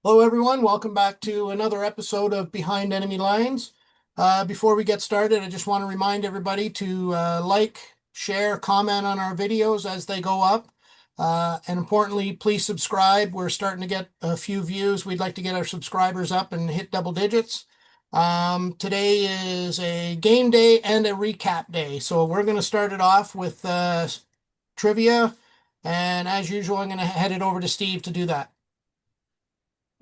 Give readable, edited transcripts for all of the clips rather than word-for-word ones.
Hello, everyone. Welcome back to another episode of Behind Enemy Lines. Before we get started, I just want to remind everybody to like, share, comment on our videos as they go up. And importantly, please subscribe. We're starting to get a few views. We'd like to get our subscribers up and hit double digits. Today is a game day and a recap day. So we're going to start it off with trivia. And as usual, I'm going to head it over to Steve to do that.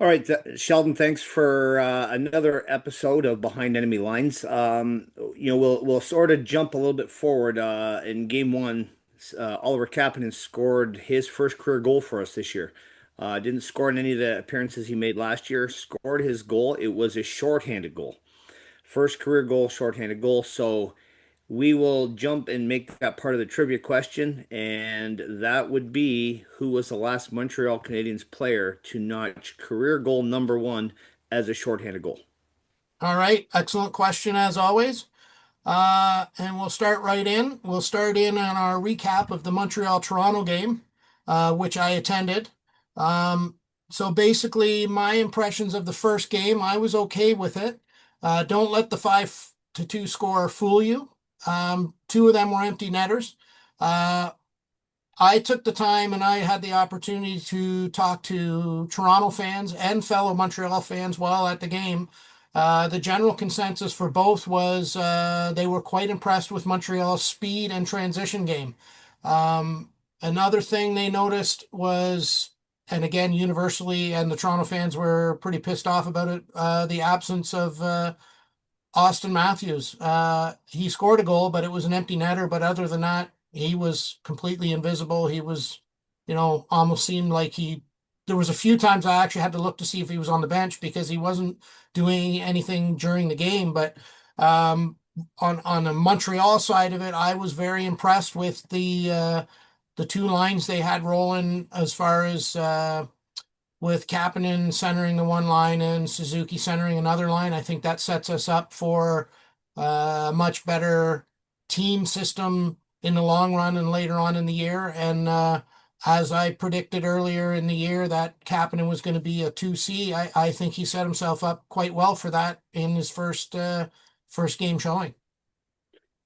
All right, Sheldon, thanks for another episode of Behind Enemy Lines. We'll sort of jump a little bit forward. In game one, Oliver Kapanen scored his first career goal for us this year. Didn't score in any of the appearances he made last year. Scored his goal. It was a shorthanded goal. First career goal, shorthanded goal. So we will jump and make that part of the trivia question, and that would be who was the last Montreal Canadiens player to notch career goal number one as a shorthanded goal? All right, excellent question as always. And we'll start right in. We'll start in on our recap of the Montreal-Toronto game, which I attended. Um, so basically, my impressions of the first game, I was okay with it. Don't let the 5-2 score fool you. Two of them were empty netters. Uh, I took the time and I had the opportunity to talk to Toronto fans and fellow Montreal fans while at the game. The general consensus for both was they were quite impressed with Montreal's speed and transition game. Um, Another thing they noticed was, and again, universally, and the Toronto fans were pretty pissed off about it, the absence of Austin Matthews. He scored a goal, but it was an empty netter. But other than that, he was completely invisible. He was, almost seemed like there was a few times I actually had to look to see if he was on the bench because he wasn't doing anything during the game. But um, on the Montreal side of it, I was very impressed with the two lines they had rolling as far as with Kapanen centering the one line and Suzuki centering another line. I think that sets us up for a much better team system in the long run and later on in the year. And as I predicted earlier in the year that Kapanen was going to be a 2C, I think he set himself up quite well for that in his first game showing.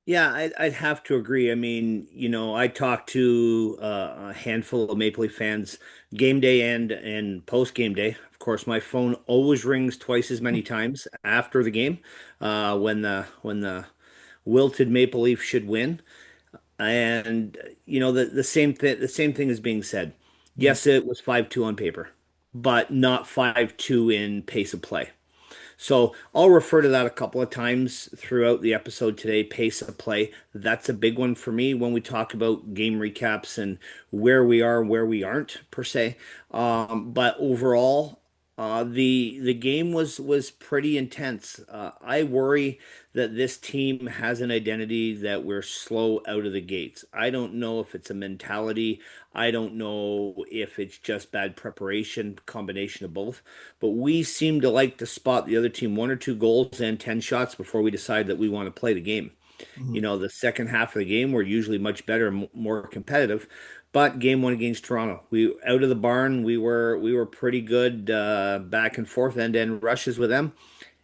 Yeah, I'd have to agree. I mean, I talked to a handful of Maple Leaf fans game day and post game day. Of course, my phone always rings twice as many times after the game, when the wilted Maple Leaf should win. And the same thing is being said. Mhm. Yes, it was 5-2 on paper, but not 5-2 in pace of play. So I'll refer to that a couple of times throughout the episode today. Pace of play. That's a big one for me when we talk about game recaps and where we are and where we aren't per se. But overall, the game was pretty intense. I worry that this team has an identity that we're slow out of the gates. I don't know if it's a mentality. I don't know if it's just bad preparation, combination of both. But we seem to like to spot the other team one or two goals and 10 shots before we decide that we want to play the game. Mhm. The second half of the game, we're usually much better, more competitive. But game one against Toronto, we out of the barn, we were pretty good, back and forth end to end rushes with them,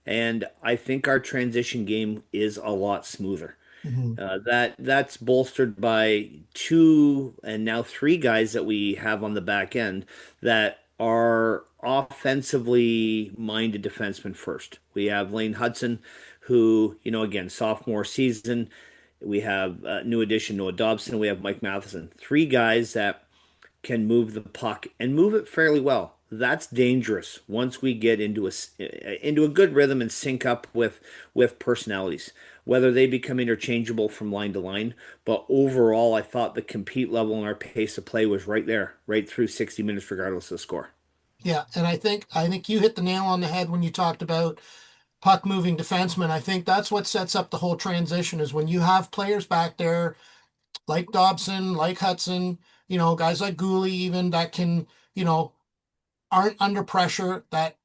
and I think our transition game is a lot smoother. Mhm. That's bolstered by two and now three guys that we have on the back end that are offensively minded defensemen first. We have Lane Hudson, who, again, sophomore season. We have new addition Noah Dobson. We have Mike Matheson. Three guys that can move the puck and move it fairly well. That's dangerous once we get into a good rhythm and sync up with personalities, whether they become interchangeable from line to line. But overall, I thought the compete level and our pace of play was right there, right through 60 minutes, regardless of the score. Yeah, and I think you hit the nail on the head when you talked about puck moving defensemen. I think that's what sets up the whole transition is when you have players back there like Dobson, like Hudson, guys like Gooley even that can, you know, aren't under pressure that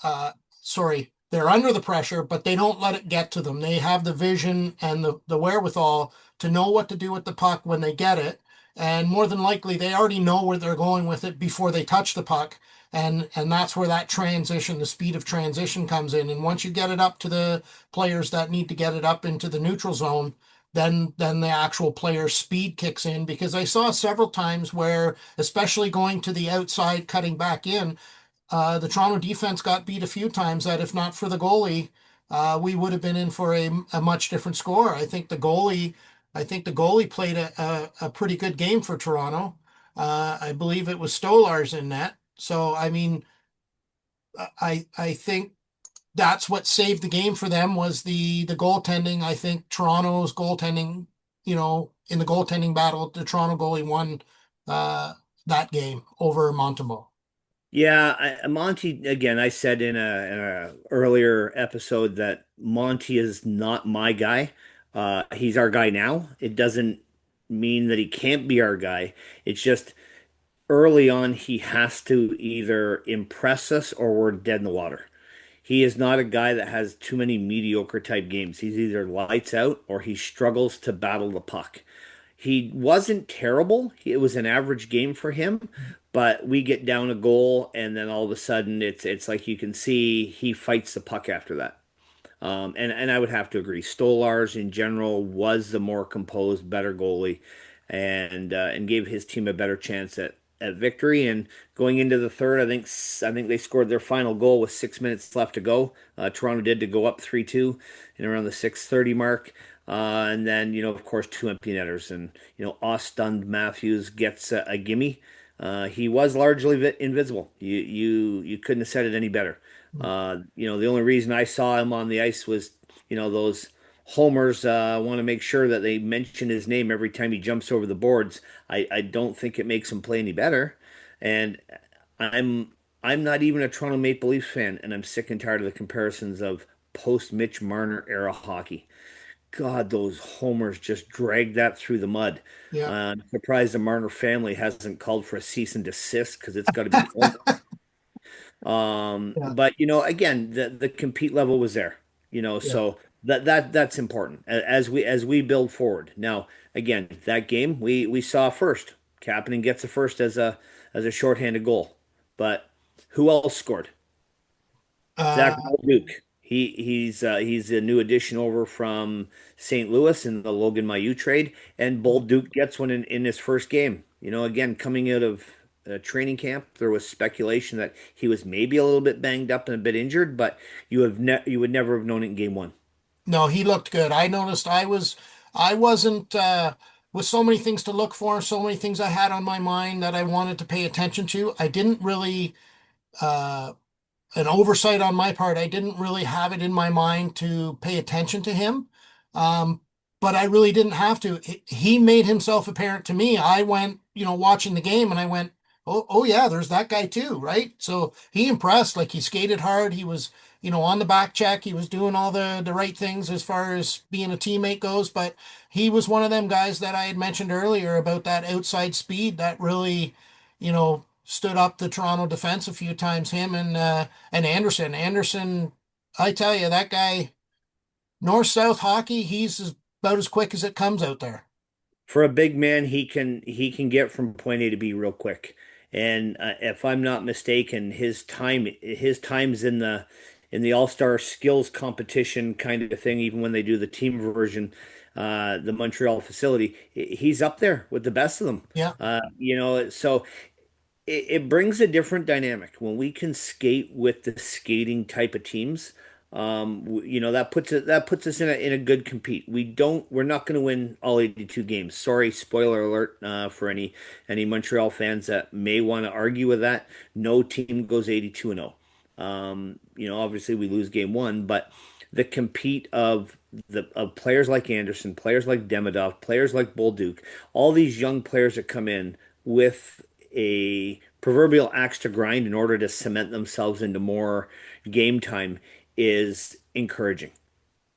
uh sorry, they're under the pressure, but they don't let it get to them. They have the vision and the wherewithal to know what to do with the puck when they get it. And more than likely, they already know where they're going with it before they touch the puck. And that's where that transition, the speed of transition comes in. And once you get it up to the players that need to get it up into the neutral zone, then the actual player's speed kicks in, because I saw several times where, especially going to the outside, cutting back in, the Toronto defense got beat a few times that if not for the goalie, we would have been in for a much different score. I think the goalie played a pretty good game for Toronto. I believe it was Stolarz in net. So I mean, I think that's what saved the game for them was the goaltending. I think Toronto's goaltending, in the goaltending battle, the Toronto goalie won uh, that game over Montembeault. Yeah, Monty, again, I said in a earlier episode that Monty is not my guy. He's our guy now. It doesn't mean that he can't be our guy. It's just early on he has to either impress us or we're dead in the water. He is not a guy that has too many mediocre type games. He's either lights out or he struggles to battle the puck. He wasn't terrible. It was an average game for him, but we get down a goal and then all of a sudden it's like you can see he fights the puck after that. And I would have to agree. Stolarz in general was the more composed, better goalie, and gave his team a better chance at victory. And going into the third, I think they scored their final goal with 6 minutes left to go. Toronto did to go up 3-2 in around the 6:30 mark. And then, of course, two empty netters. And, Austin Matthews gets a gimme. He was largely invisible. You couldn't have said it any better. The only reason I saw him on the ice was, those homers want to make sure that they mention his name every time he jumps over the boards. I don't think it makes him play any better. And I'm I'm not even a Toronto Maple Leafs fan, and I'm sick and tired of the comparisons of post Mitch Marner era hockey. God, those homers just dragged that through the mud. Yeah. I'm surprised the Marner family hasn't called for a cease and desist because it's got to be over. Yeah. But again, the compete level was there. Yeah. So that's important as we build forward. Now, again, that game we saw first. Kapanen gets a first as a shorthanded goal, but who else scored? Zach Uh, Duke. He's a new addition over from St. Louis in the Logan Mailloux trade, and Bold Duke gets one in his first game. Again, coming out of training camp, there was speculation that he was maybe a little bit banged up and a bit injured, but you would never have known it in game one. no, he looked good. I noticed I wasn't with so many things to look for, so many things I had on my mind that I wanted to pay attention to. I didn't really uh an oversight on my part. I didn't really have it in my mind to pay attention to him. Um, but I really didn't have to. He made himself apparent to me. I went, watching the game and I went, oh yeah, there's that guy too, right? So he impressed. Like he skated hard. He was, on the back check. He was doing all the right things as far as being a teammate goes. But he was one of them guys that I had mentioned earlier about that outside speed that really, stood up the Toronto defense a few times. Him and Anderson. Anderson, I tell you, that guy, north-south hockey, about as quick as it comes out there. For a big man, he can get from point A to B real quick. And if I'm not mistaken, his times in the All-Star skills competition kind of thing, even when they do the team version, the Montreal facility, he's up there with the best of them. Yeah, So it brings a different dynamic when we can skate with the skating type of teams. That puts us in a good compete. We're not going to win all 82 games. Sorry, spoiler alert for any Montreal fans that may want to argue with that. No team goes 82 and 0. Obviously we lose game one, but the compete of players like Anderson, players like Demidov, players like Bolduc, all these young players that come in with a proverbial axe to grind in order to cement themselves into more game time is encouraging.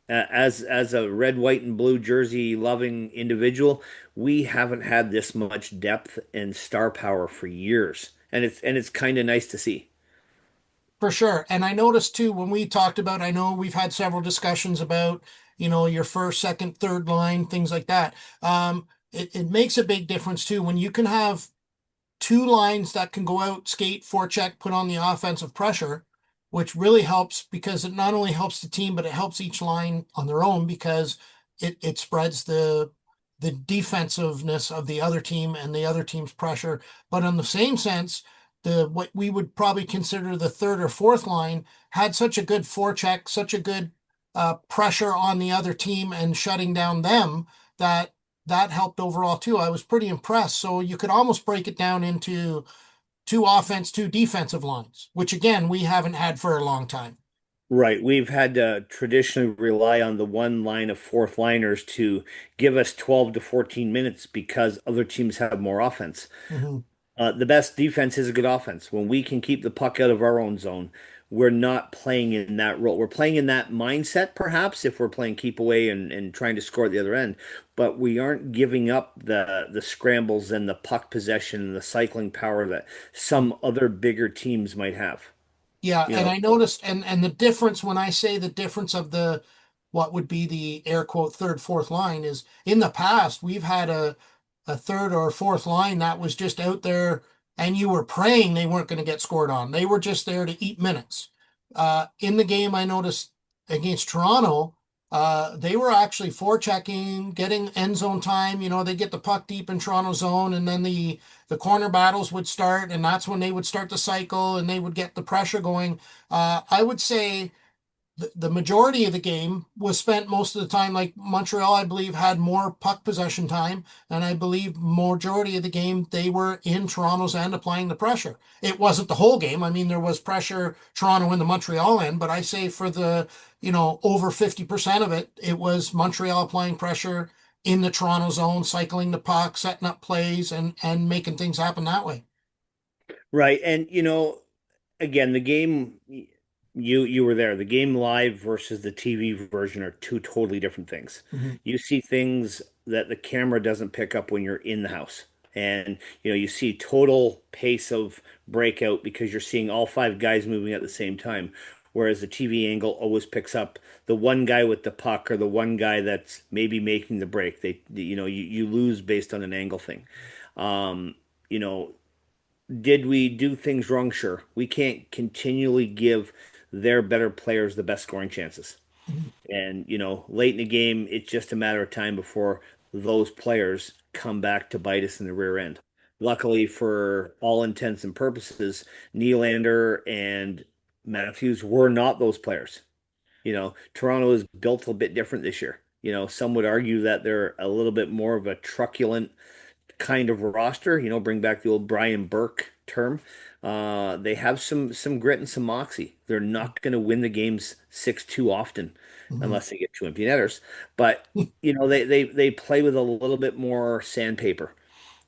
As a red, white, and blue jersey loving individual, we haven't had this much depth and star power for years, and it's kind of nice to see. for sure. And I noticed too, when we talked about, I know we've had several discussions about, your first, second, third line, things like that. It makes a big difference too when you can have two lines that can go out, skate, forecheck, put on the offensive pressure, which really helps because it not only helps the team, but it helps each line on their own because it spreads the defensiveness of the other team and the other team's pressure. But in the same sense, the what we would probably consider the third or fourth line had such a good forecheck, such a good pressure on the other team and shutting down them that that helped overall too. I was pretty impressed. So you could almost break it down into two offense, two defensive lines, which again, we haven't had for a long time. Right. We've had to traditionally rely on the one line of fourth liners to give us 12 to 14 minutes because other teams have more offense. Mhm. The best defense is a good offense. When we can keep the puck out of our own zone, we're not playing in that role. We're playing in that mindset, perhaps, if we're playing keep away and trying to score at the other end, but we aren't giving up the scrambles and the puck possession and the cycling power that some other bigger teams might have. Yeah, You and know, I noticed and the difference when I say the difference of the what would be the air quote third, fourth line is in the past we've had a third or fourth line that was just out there and you were praying they weren't going to get scored on. They were just there to eat minutes. In the game I noticed against Toronto, they were actually forechecking, getting end zone time. You know, they get the puck deep in Toronto zone and then the corner battles would start, and that's when they would start the cycle and they would get the pressure going. I would say the majority of the game was spent most of the time, like Montreal, I believe, had more puck possession time, and I believe majority of the game they were in Toronto's end applying the pressure. It wasn't the whole game. I mean, there was pressure Toronto in the Montreal end, but I say for the over 50% of it, it was Montreal applying pressure in the Toronto zone, cycling the puck, setting up plays, and making things happen that way. right. And again, the game you were there. The game live versus the TV version are two totally different things. Mhm. You see things that the camera doesn't pick up when you're in the house. And you see total pace of breakout because you're seeing all five guys moving at the same time. Whereas the TV angle always picks up the one guy with the puck or the one guy that's maybe making the break. You lose based on an angle thing. Um, you know, did we do things wrong? Sure. We can't continually give their better players the best scoring chances. Mhm. And, late in the game, it's just a matter of time before those players come back to bite us in the rear end. Luckily, for all intents and purposes, Nylander and Matthews were not those players. Toronto is built a bit different this year. Some would argue that they're a little bit more of a truculent kind of roster. Bring back the old Brian Burke term. They have some grit and some moxie. They're not going to win the games 6-2 often Mhm. unless they get two empty netters. But they play with a little bit more sandpaper.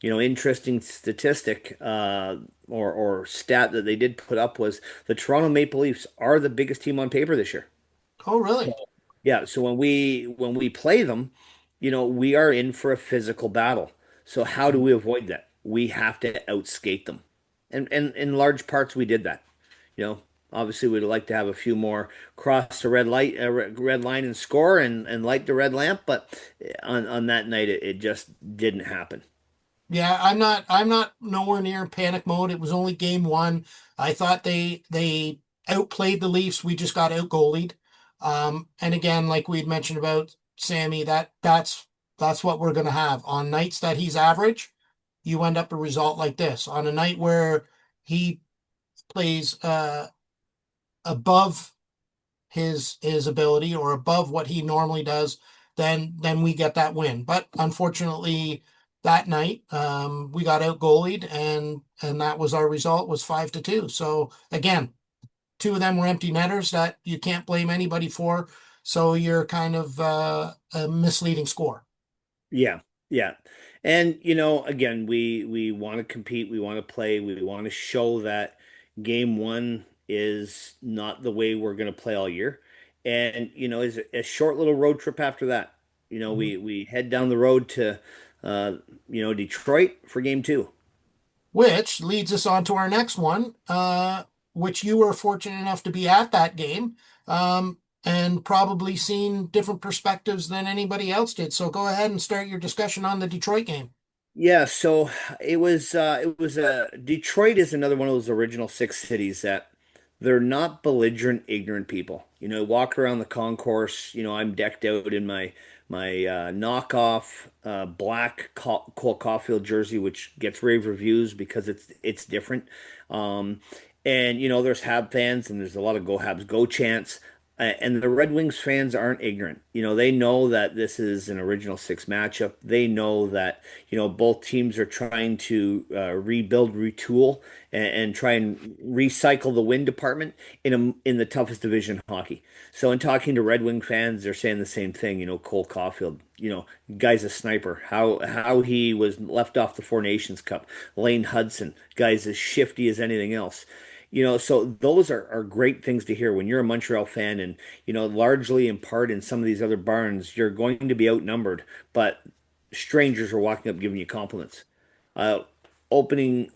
Interesting statistic or stat that they did put up was the Toronto Maple Leafs are the biggest team on paper this year. Oh, So really? yeah, so when we play them, we are in for a physical battle. So how do we avoid that? We have to outskate them. And in large parts we did that. You know, Obviously we'd like to have a few more cross the red line and score and light the red lamp, but on that night it just didn't happen. Yeah, I'm not nowhere near in panic mode. It was only game one. I thought they outplayed the Leafs. We just got out goalied. And again, like we'd mentioned about Sammy, that's what we're gonna have. On nights that he's average, you end up a result like this. On a night where he plays above his ability or above what he normally does, then we get that win. But unfortunately, that night we got out goalied, and that was our result was 5-2. So again, two of them were empty netters that you can't blame anybody for. So you're kind of a misleading score. Yeah, yeah. And again, we want to compete, we want to play, we want to show that game one is not the way we're going to play all year. And is a short little road trip after that. Mhm. We head down the road to Detroit for game two. Which leads us on to our next one, which you were fortunate enough to be at that game, and probably seen different perspectives than anybody else did. So go ahead and start your discussion on the Detroit game. Yeah, so Detroit is another one of those original six cities that they're not belligerent, ignorant people. Walk around the concourse, I'm decked out in my knockoff black Cole Caulfield jersey, which gets rave reviews because it's different. Um, and there's Hab fans and there's a lot of Go Habs Go chants. And the Red Wings fans aren't ignorant. They know that this is an original six matchup. They know that both teams are trying to rebuild, retool, and try and recycle the win department in the toughest division in hockey. So in talking to Red Wing fans, they're saying the same thing. Cole Caulfield, guy's a sniper. How he was left off the Four Nations Cup. Lane Hudson, guy's as shifty as anything else. So those are great things to hear when you're a Montreal fan, and largely in part in some of these other barns, you're going to be outnumbered, but strangers are walking up giving you compliments. Uh, opening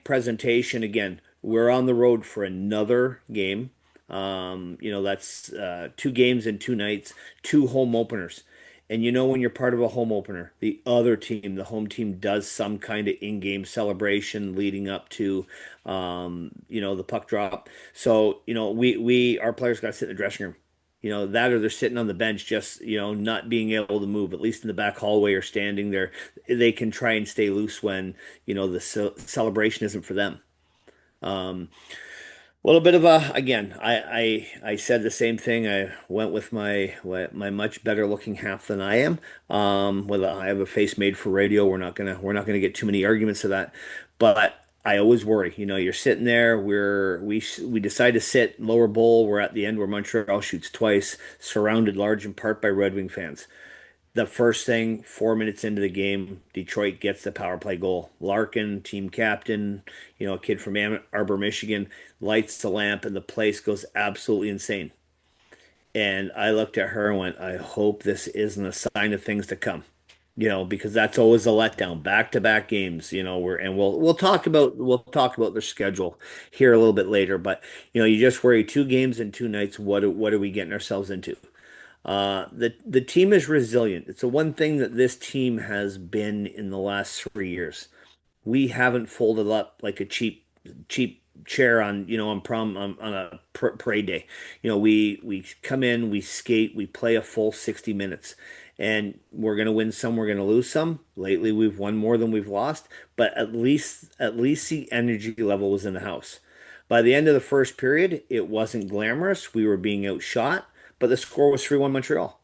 presentation again. We're on the road for another game. That's 2 games in 2 nights, 2 home openers. And when you're part of a home opener, the other team, the home team, does some kind of in-game celebration leading up to, the puck drop. So, our players got to sit in the dressing room. That or they're sitting on the bench, just not being able to move, at least in the back hallway or standing there. They can try and stay loose when the celebration isn't for them. Um, a little bit of a again. I said the same thing. I went with my much better looking half than I am. I have a face made for radio. We're not gonna get too many arguments of that, but. I always worry, you're sitting there. We decide to sit lower bowl. We're at the end where Montreal shoots twice, surrounded large in part by Red Wing fans. The first thing, 4 minutes into the game, Detroit gets the power play goal. Larkin, team captain, a kid from Ann Arbor, Michigan, lights the lamp, and the place goes absolutely insane. And I looked at her and went, I hope this isn't a sign of things to come. Because that's always a letdown. Back-to-back games, we'll talk about their schedule here a little bit later. But you just worry 2 games in 2 nights. What are we getting ourselves into? The team is resilient. It's the one thing that this team has been in the last 3 years. We haven't folded up like a cheap chair on a parade day. We come in, we skate, we play a full 60 minutes, and we're gonna win some, we're gonna lose some. Lately, we've won more than we've lost, but at least the energy level was in the house. By the end of the first period, it wasn't glamorous. We were being outshot, but the score was 3-1 Montreal.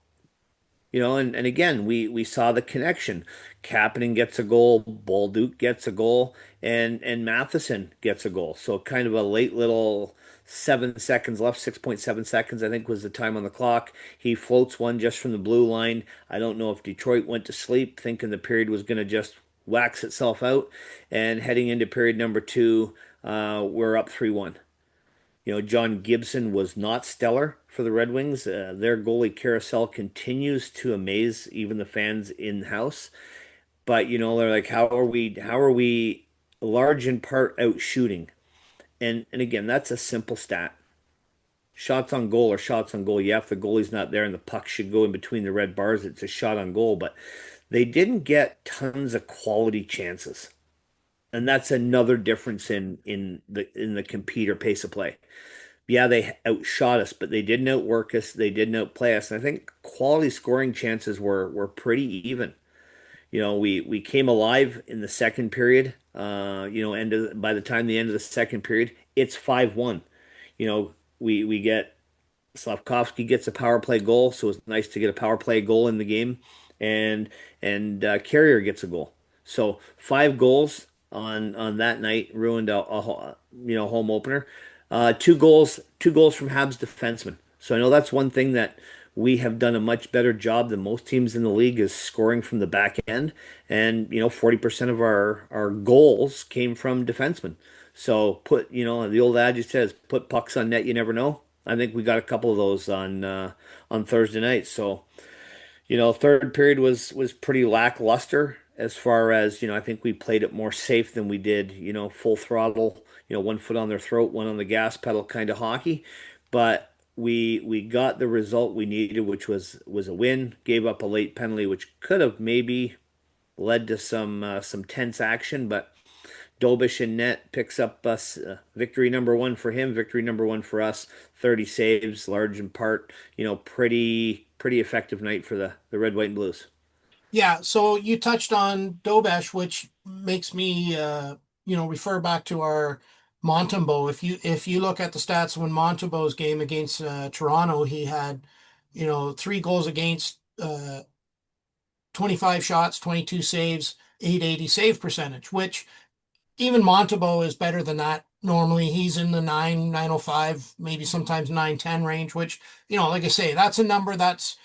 And again, we saw the connection. Kapanen gets a goal, Bolduc gets a goal, and Matheson gets a goal. So kind of a late little 7 seconds left, 6.7 seconds, I think was the time on the clock. He floats one just from the blue line. I don't know if Detroit went to sleep thinking the period was going to just wax itself out. And heading into period number two, we're up 3-1. John Gibson was not stellar for the Red Wings. Their goalie carousel continues to amaze even the fans in house. But they're like, how are we large in part out shooting? And again, that's a simple stat. Shots on goal or shots on goal. Yeah, if the goalie's not there and the puck should go in between the red bars, it's a shot on goal. But they didn't get tons of quality chances. And that's another difference in the compete or pace of play. Yeah, they outshot us, but they didn't outwork us. They didn't outplay us. And I think quality scoring chances were pretty even. We came alive in the second period. By the time the end of the second period, it's 5-1. We get Slavkovsky gets a power play goal, so it's nice to get a power play goal in the game, and Carrier gets a goal. So 5 goals on that night ruined a home opener. 2 goals from Habs defensemen. So I know that's one thing that we have done a much better job than most teams in the league is scoring from the back end, and 40% of our goals came from defensemen. So the old adage says, put pucks on net, you never know. I think we got a couple of those on Thursday night. So third period was pretty lackluster as far as I think we played it more safe than we did full throttle, one foot on their throat, one on the gas pedal kind of hockey. But we got the result we needed, which was a win. Gave up a late penalty, which could have maybe led to some tense action, but Dolbish in net picks up us victory number one for him, victory number one for us. 30 saves, large in part, pretty effective night for the Red, White, and Blues. Yeah, so you touched on Dobesh, which makes me refer back to our Montembeau. If you look at the stats when Montembeau's game against Toronto, he had, 3 goals against, 25 shots, 22 saves, 880 save percentage, which even Montembeau is better than that. Normally he's in the 905, maybe sometimes 910 range, which, like I say, that's a number that's,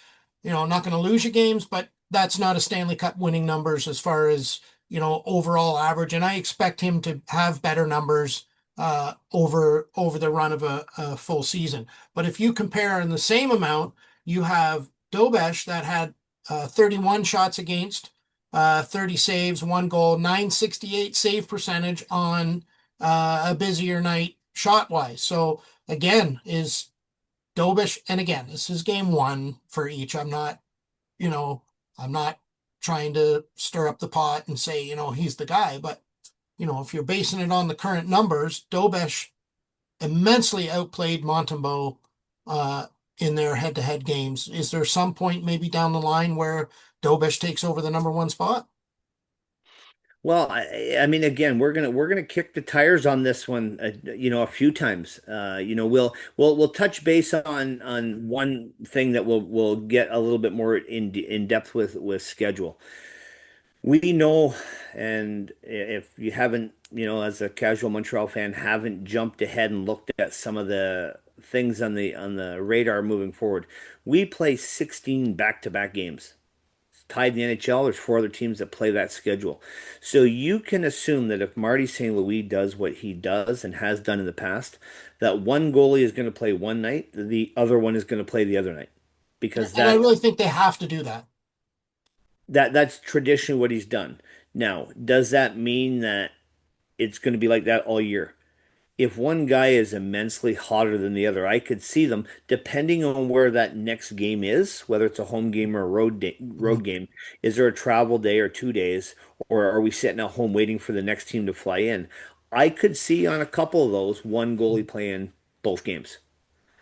not going to lose you games, but that's not a Stanley Cup winning numbers as far as, overall average. And I expect him to have better numbers over the run of a full season. But if you compare in the same amount, you have Dobesh that had 31 shots against, 30 saves, 1 goal, 968 save percentage on a busier night shot wise. So again, is Dobish, and again, this is game one for each. You know, I'm not trying to stir up the pot and say, he's the guy, but if you're basing it on the current numbers, Dobish immensely outplayed Montembeau uh, in their head-to-head games. Is there some point maybe down the line where Dobish takes over the number one spot? Well, I mean, again, we're gonna kick the tires on this one, a few times. We'll touch base on one thing that we'll get a little bit more in depth with schedule. We know, and if you haven't, as a casual Montreal fan, haven't jumped ahead and looked at some of the things on the radar moving forward, we play 16 back-to-back games tied in the NHL. There's four other teams that play that schedule. So you can assume that if Marty St. Louis does what he does and has done in the past, that one goalie is going to play one night, the other one is going to play the other night. Because And I really think they have to do that. that's traditionally what he's done. Now, does that mean that it's going to be like that all year? If one guy is immensely hotter than the other, I could see them, depending on where that next game is, whether it's a home game or a road Mhm. game. Is there a travel day or 2 days, or are we sitting at home waiting for the next team to fly in? I could see on a couple of those one goalie playing both games.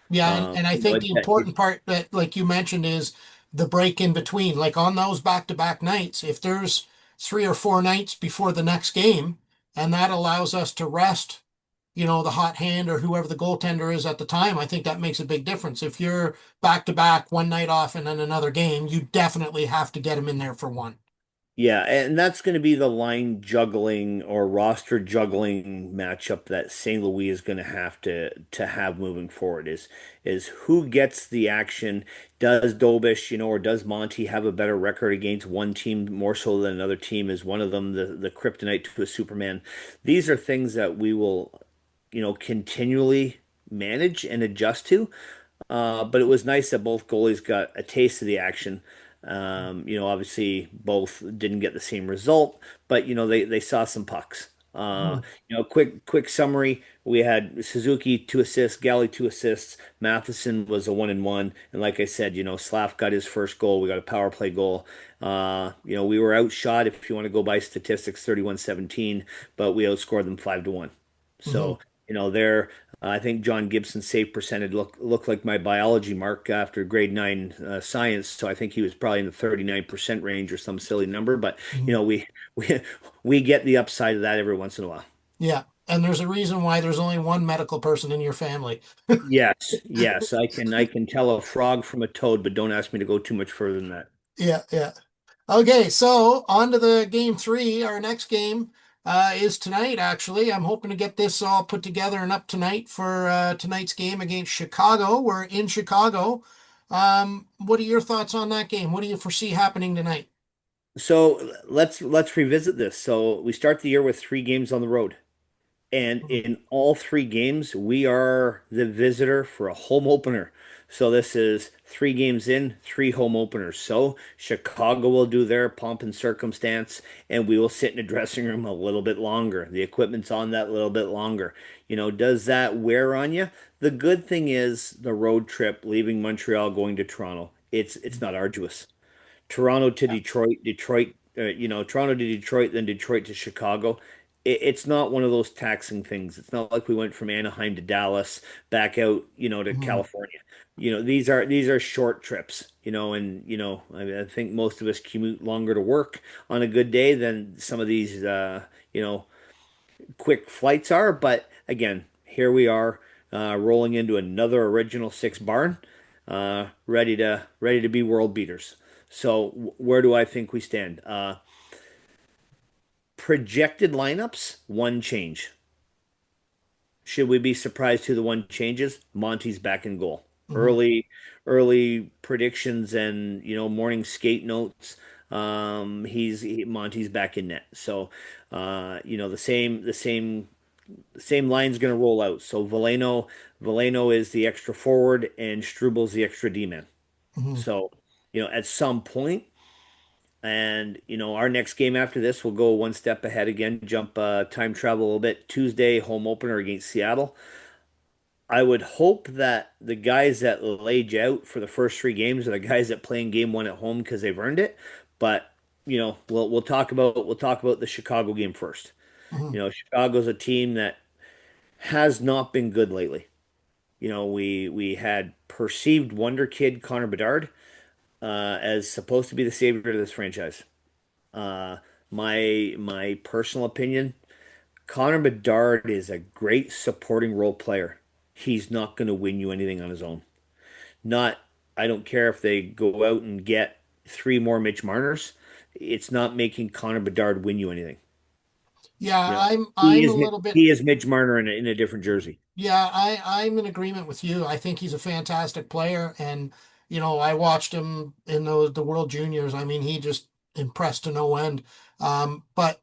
Yeah, and I think the important part that, like you mentioned, is the break in between. Like on those back-to-back nights, if there's 3 or 4 nights before the next game, and that allows us to rest, the hot hand or whoever the goaltender is at the time, I think that makes a big difference. If you're back-to-back, one night off and then another game, you definitely have to get him in there for one. Yeah, and that's going to be the line juggling or roster juggling matchup that St. Louis is going to have moving forward is who gets the action. Does Dobish, or does Monty have a better record against one team more so than another team? Is one of them the kryptonite to a Superman? These are things that we will, continually manage and adjust to. But it was nice that both goalies got a taste of the action. Obviously both didn't get the same result, but they saw some pucks. Mhm. Quick summary: we had Suzuki 2 assists, Galley 2 assists, Matheson was a 1-1, and like I said, Slav got his first goal. We got a power play goal. We were outshot if you want to go by statistics, 31-17, but we outscored them 5-1. Mhm. So there. I think John Gibson's save percentage looked like my biology mark after grade 9 science. So I think he was probably in the 39% range or some silly number. But you Mhm. know, we we we get the upside of that every once in a while. Yeah, and there's a reason why there's only one medical person in your family. Yes, yes, I can tell a frog from a toad, but don't ask me to go too much further than that. Yeah, yeah. Okay, so on to the game three. Our next game is tonight, actually. I'm hoping to get this all put together and up tonight for tonight's game against Chicago. We're in Chicago. What are your thoughts on that game? What do you foresee happening tonight? So let's revisit this. So we start the year with 3 games on the road. And in all 3 games, we are the visitor for a home opener. So this is 3 games in, 3 home openers. So Chicago will do their pomp and circumstance, and we will sit in the dressing room a little bit longer. The equipment's on that little bit longer. Does that wear on you? The good thing is the road trip leaving Montreal going to Toronto. It's not arduous. Toronto to Yeah. Detroit, Detroit Toronto to Detroit, then Detroit to Chicago. It's not one of those taxing things. It's not like we went from Anaheim to Dallas, back out, to Mhm. California. These are short trips, and I think most of us commute longer to work on a good day than some of these you know quick flights are. But again, here we are, rolling into another Original Six barn, ready to be world beaters. So where do I think we stand? Projected lineups, one change. Should we be surprised who the one changes? Monty's back in goal. Mhm. Early predictions and morning skate notes. Monty's back in net. So the same line's going to roll out. So Veleno is the extra forward and Strubal's the extra D-man. Mhm. So at some point, and our next game after this, we'll go one step ahead again, jump time travel a little bit. Tuesday home opener against Seattle. I would hope that the guys that laid you out for the first three games are the guys that play in game one at home because they've earned it. But we'll talk about the Chicago game first. Mhm. Chicago's a team that has not been good lately. We had perceived wonder kid Connor Bedard as supposed to be the savior of this franchise. Uh, my personal opinion, Connor Bedard is a great supporting role player. He's not going to win you anything on his own. Not, I don't care if they go out and get three more Mitch Marners. It's not making Connor Bedard win you anything. Yeah, You know, I'm he I'm a is little bit he is Mitch Marner in a different jersey. yeah, I'm in agreement with you. I think he's a fantastic player, and I watched him in the World Juniors. I mean, he just impressed to no end. But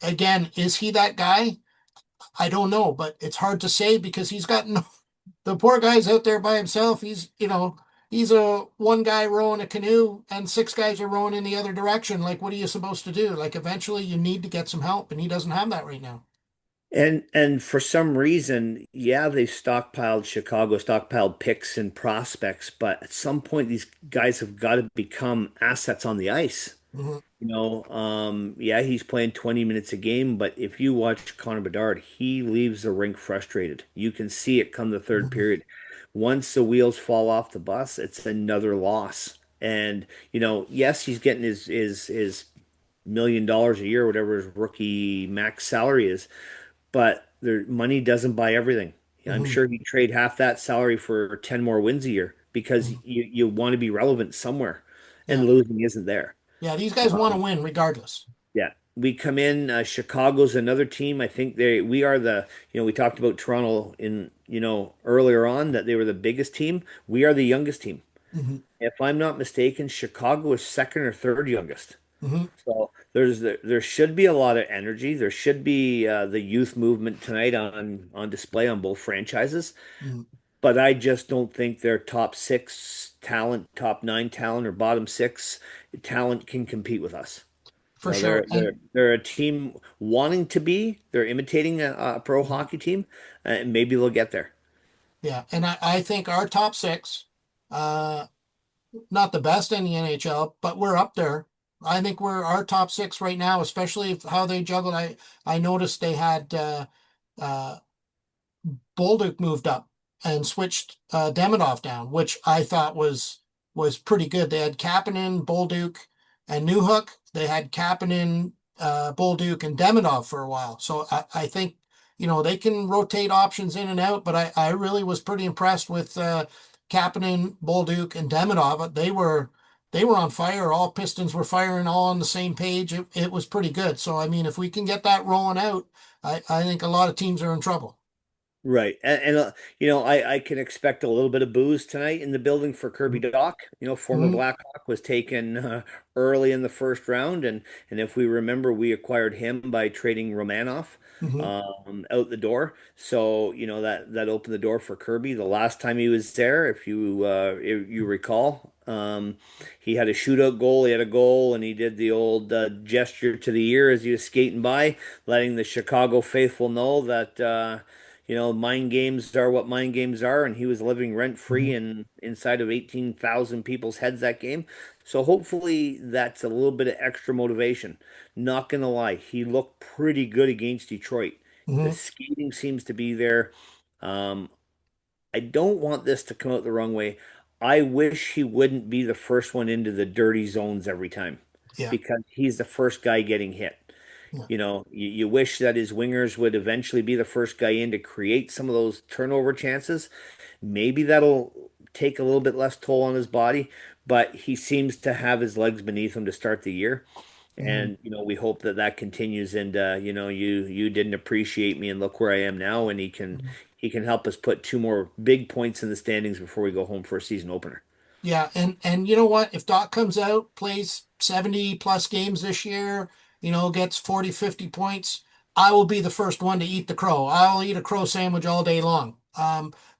again, is he that guy? I don't know, but it's hard to say because he's got no, the poor guy's out there by himself. He's a one guy rowing a canoe and six guys are rowing in the other direction. Like, what are you supposed to do? Like, eventually you need to get some help, and he doesn't have that right now. And for some reason, yeah, they Chicago stockpiled picks and prospects, but at some point these guys have got to become assets on the ice. Mhm. Yeah, he's playing 20 minutes a game, but if you watch Connor Bedard, he leaves the rink frustrated. You can see it come the third Mhm. period. Once the wheels fall off the bus, it's another loss. And, yes, he's getting his $1 million a year, whatever his rookie max salary is, but money doesn't buy everything. I'm Mhm. sure he'd trade half that salary for 10 more wins a year because Mhm. you want to be relevant somewhere, and Yeah. losing isn't there. Yeah, these guys want to win regardless. Yeah, we come in. Chicago's another team. I think we are we talked about Toronto in, earlier on that they were the biggest team. We are the youngest team. Hmm. If I'm not mistaken, Chicago is second or third youngest. Hmm. So there should be a lot of energy. There should be the youth movement tonight on display on both franchises. Hmm. But I just don't think their top six talent, top nine talent, or bottom six talent can compete with us. For They're sure. they're And they're a team wanting to be. They're imitating a pro mhm. hockey team, and maybe they'll get there. Yeah, and I think our top six, uh, not the best in the NHL, but we're up there. I think we're our top six right now, especially if how they juggled. I noticed they had uh, Bolduc moved up and switched Demidov down, which I thought was pretty good. They had Kapanen, Bolduc, and Newhook. They had Kapanen, Bolduc, and Demidov for a while. So I think they can rotate options in and out. But I really was pretty impressed with Kapanen, Bolduc, and Demidov. They were on fire. All Pistons were firing all on the same page. It was pretty good. So I mean, if we can get that rolling out, I think a lot of teams are in trouble. Right. I can expect a little bit of booze tonight in the building for Kirby Doc. Former Mhm. Blackhawk was taken early in the first round, and if we remember, we acquired him by trading Romanov Mhm. out the door. So, that opened the door for Kirby. The last time he was there, if you recall, he had a shootout goal, he had a goal, and he did the old gesture to the ear as he was skating by, letting the Chicago faithful know that mind games are what mind games are, and he was living rent free Mhm. and inside of 18,000 people's heads that game. So hopefully that's a little bit of extra motivation. Not gonna lie, he looked pretty good against Detroit. The Mhm. skating seems to be there. Um, I don't want this to come out the wrong way. I wish he wouldn't be the first one into the dirty zones every time Yeah. because he's the first guy getting hit. Yeah. You wish that his wingers would eventually be the first guy in to create some of those turnover chances. Maybe that'll take a little bit less toll on his body, but he seems to have his legs beneath him to start the year. Mhm. And we hope that that continues. And you didn't appreciate me, and look where I am now. And Mhm. he can help us put two more big points in the standings before we go home for a season opener. Yeah, and you know what? If Doc comes out, plays 70 plus games this year, gets 40, 50 points, I will be the first one to eat the crow. I'll eat a crow sandwich all day long.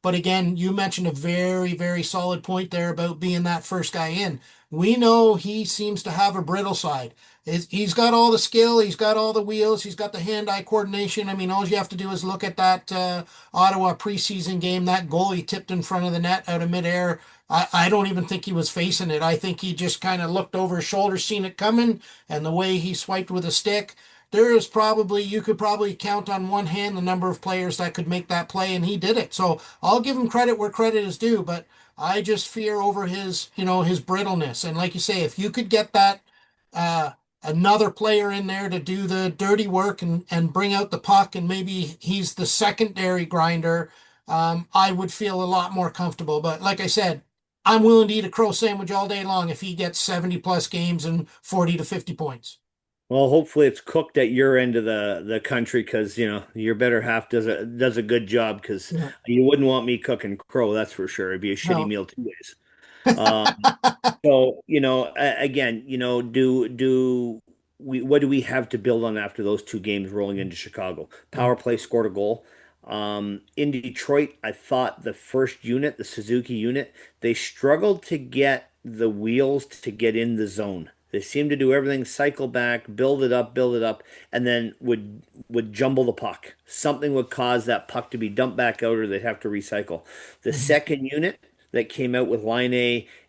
But again, you mentioned a very, very solid point there about being that first guy in. We know he seems to have a brittle side. He's got all the skill, he's got all the wheels, he's got the hand-eye coordination. I mean, all you have to do is look at that Ottawa preseason game, that goal he tipped in front of the net out of midair. I don't even think he was facing it. I think he just kind of looked over his shoulder, seen it coming, and the way he swiped with a stick, you could probably count on one hand the number of players that could make that play, and he did it. So I'll give him credit where credit is due, but I just fear over his brittleness. And like you say, if you could get that uh, another player in there to do the dirty work and bring out the puck, and maybe he's the secondary grinder, I would feel a lot more comfortable. But like I said, I'm willing to eat a crow sandwich all day long if he gets 70 plus games and 40 to 50 points. Well, hopefully it's cooked at your end of the country because your better half does a good job because Yeah. you wouldn't want me cooking crow, that's for sure. It'd be a shitty No. meal two ways. So, again, do we what do we have to build on after those two games rolling into Chicago? Power play scored a goal. In Detroit, I thought the first unit, the Suzuki unit, they struggled to get the wheels to get in the zone. They seemed to do everything, cycle back, build it up, and then would jumble the puck. Something would cause that puck to be dumped back out, or they'd have to recycle. The Mhm. second unit that came out with Line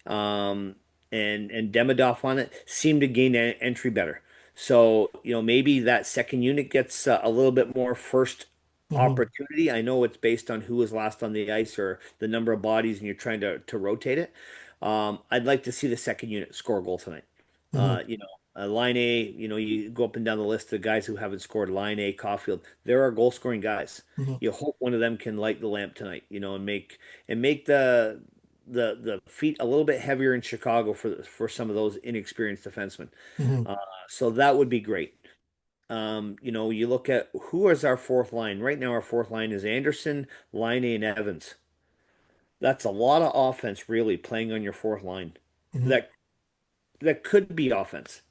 um, and Demidov on it seem to gain entry better. So, maybe that second unit gets a little bit more first Mhm. opportunity. I know it's based on who was last on the ice or the number of bodies, and you're trying to rotate it. I'd like to see the second unit score a goal tonight. Mhm. Line A, you go up and down the list of guys who haven't scored. Line A, Caulfield. There are goal scoring guys. Mhm. You hope one of them can light the lamp tonight, and make the feet a little bit heavier in Chicago for some of those inexperienced defensemen. Mhm. Uh, so that would be great. You look at who is our fourth line. Right now, our fourth line is Anderson, Line, and Evans. That's a lot of offense, really, playing on your fourth line. Mhm. That that could be offense.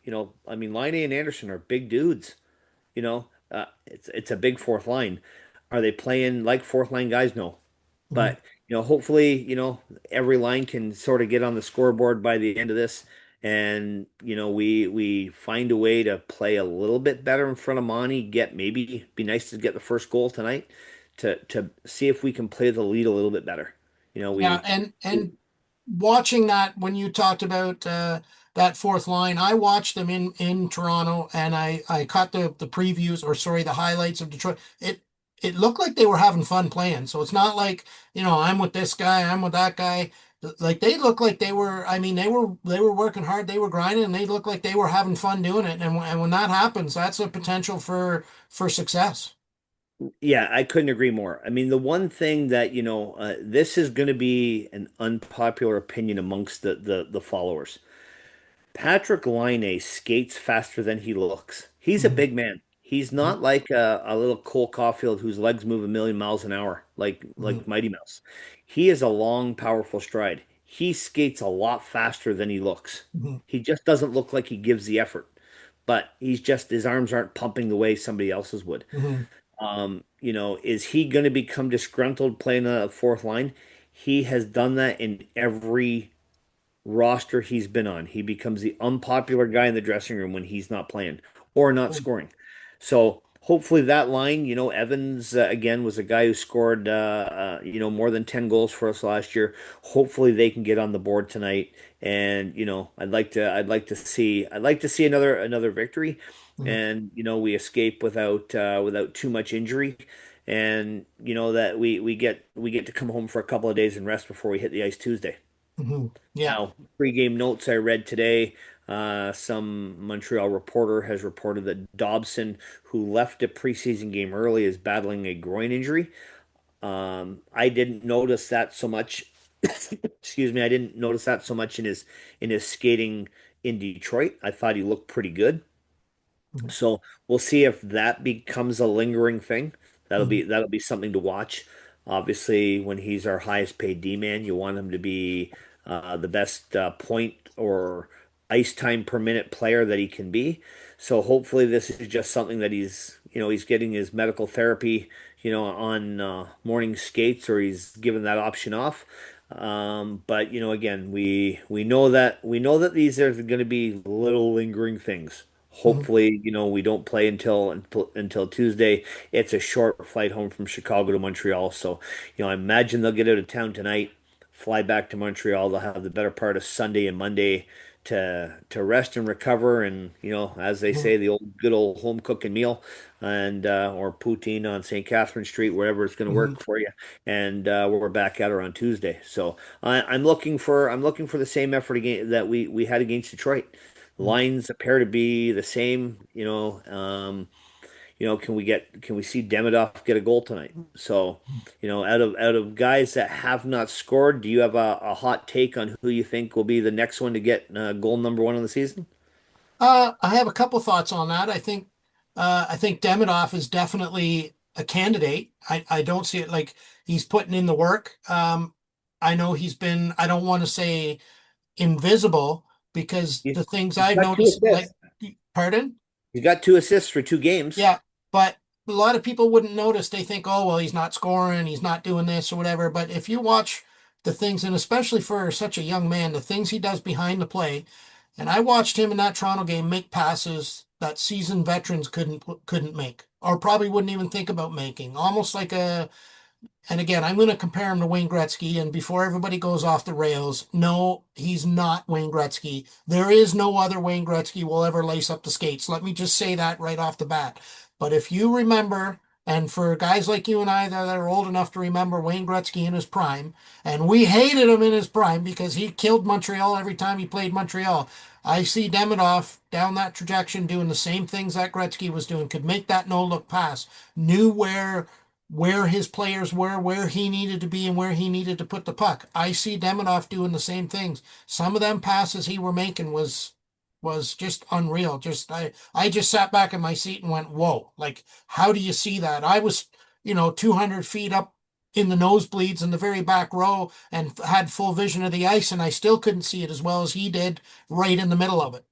I mean, Line and Anderson are big dudes. It's a big fourth line. Are they playing like fourth line guys? No. Mhm. But hopefully, every line can sort of get on the scoreboard by the end of this, and we find a way to play a little bit better in front of Monty. Maybe be nice to get the first goal tonight to see if we can play the lead a little bit better. You know, Yeah, we and watching that when you talked about that fourth line, I watched them in Toronto, and I caught the previews, or sorry, the highlights of Detroit. It looked like they were having fun playing. So it's not like, I'm with this guy, I'm with that guy. Like they looked like they were. I mean, they were working hard, they were grinding, and they looked like they were having fun doing it. And when that happens, that's a potential for success. Yeah, I couldn't agree more. I mean, the one thing that, this is going to be an unpopular opinion amongst the followers. Patrick Laine skates faster than he looks. He's a Mhm. big man. He's not like a little Cole Caulfield whose legs move a million miles an hour, like Mhm. Mighty Mouse. He is a long, powerful stride. He skates a lot faster than he looks. Mhm. He just doesn't look like he gives the effort, but his arms aren't pumping the way somebody else's would. Mhm. Is he going to become disgruntled playing a fourth line? He has done that in every roster he's been on. He becomes the unpopular guy in the dressing room when he's not playing or not Mhm. scoring. So hopefully that line, Evans again was a guy who scored more than 10 goals for us last year. Hopefully they can get on the board tonight, and I'd like to see another victory, Mhm. and we escape without too much injury, and that we get to come home for a couple of days and rest before we hit the ice Tuesday. Mhm. Yeah. Now, pre-game notes I read today, some Montreal reporter has reported that Dobson, who left a preseason game early, is battling a groin injury. I didn't notice that so much. Excuse me, I didn't notice that so much in his skating in Detroit. I thought he looked pretty good. Mhm. So we'll see if that becomes a lingering thing. That'll be Mhm. that'll be something to watch. Obviously, when he's our highest paid D man, you want him to be the best point or ice time per minute player that he can be. So hopefully, this is just something that he's getting his medical therapy, on morning skates, or he's given that option off. But again, we know that these are going to be little lingering things. Mhm. Hopefully, we don't play until Tuesday. It's a short flight home from Chicago to Montreal, so I imagine they'll get out of town tonight, fly back to Montreal. They'll have the better part of Sunday and Monday to rest and recover, and as they Mhm. say, the old good old home cooking meal, and or poutine on St. Catherine Street, wherever it's going to Mhm. work for you. And we're back at her on Tuesday. So I'm looking for the same effort again that we had against Detroit. Mhm. Lines appear to be the same. Can we see Demidov get a goal tonight? So, out of guys that have not scored, do you have a hot take on who you think will be the next one to get goal number one of the season? I have a couple thoughts on that. I think Demidov is definitely a candidate. I don't see it like he's putting in the work. I know he's been, I don't want to say invisible because He's, the things he's I've got two noticed, like, assists. pardon? He's got 2 assists for 2 games. Yeah, but a lot of people wouldn't notice. They think, oh, well, he's not scoring, he's not doing this or whatever. But if you watch the things, and especially for such a young man, the things he does behind the play, and I watched him in that Toronto game make passes that seasoned veterans couldn't make, or probably wouldn't even think about making. Almost like a, and again, I'm going to compare him to Wayne Gretzky. And before everybody goes off the rails, no, he's not Wayne Gretzky. There is no other Wayne Gretzky will ever lace up the skates. Let me just say that right off the bat. But if you remember, and for guys like you and I that are old enough to remember Wayne Gretzky in his prime, and we hated him in his prime because he killed Montreal every time he played Montreal. I see Demidov down that trajectory doing the same things that Gretzky was doing, could make that no look pass, knew where his players were, where he needed to be, and where he needed to put the puck. I see Demidov doing the same things. Some of them passes he were making was just unreal. Just I just sat back in my seat and went, "Whoa!" Like, how do you see that? I was, 200 feet up in the nosebleeds in the very back row and had full vision of the ice, and I still couldn't see it as well as he did right in the middle of it.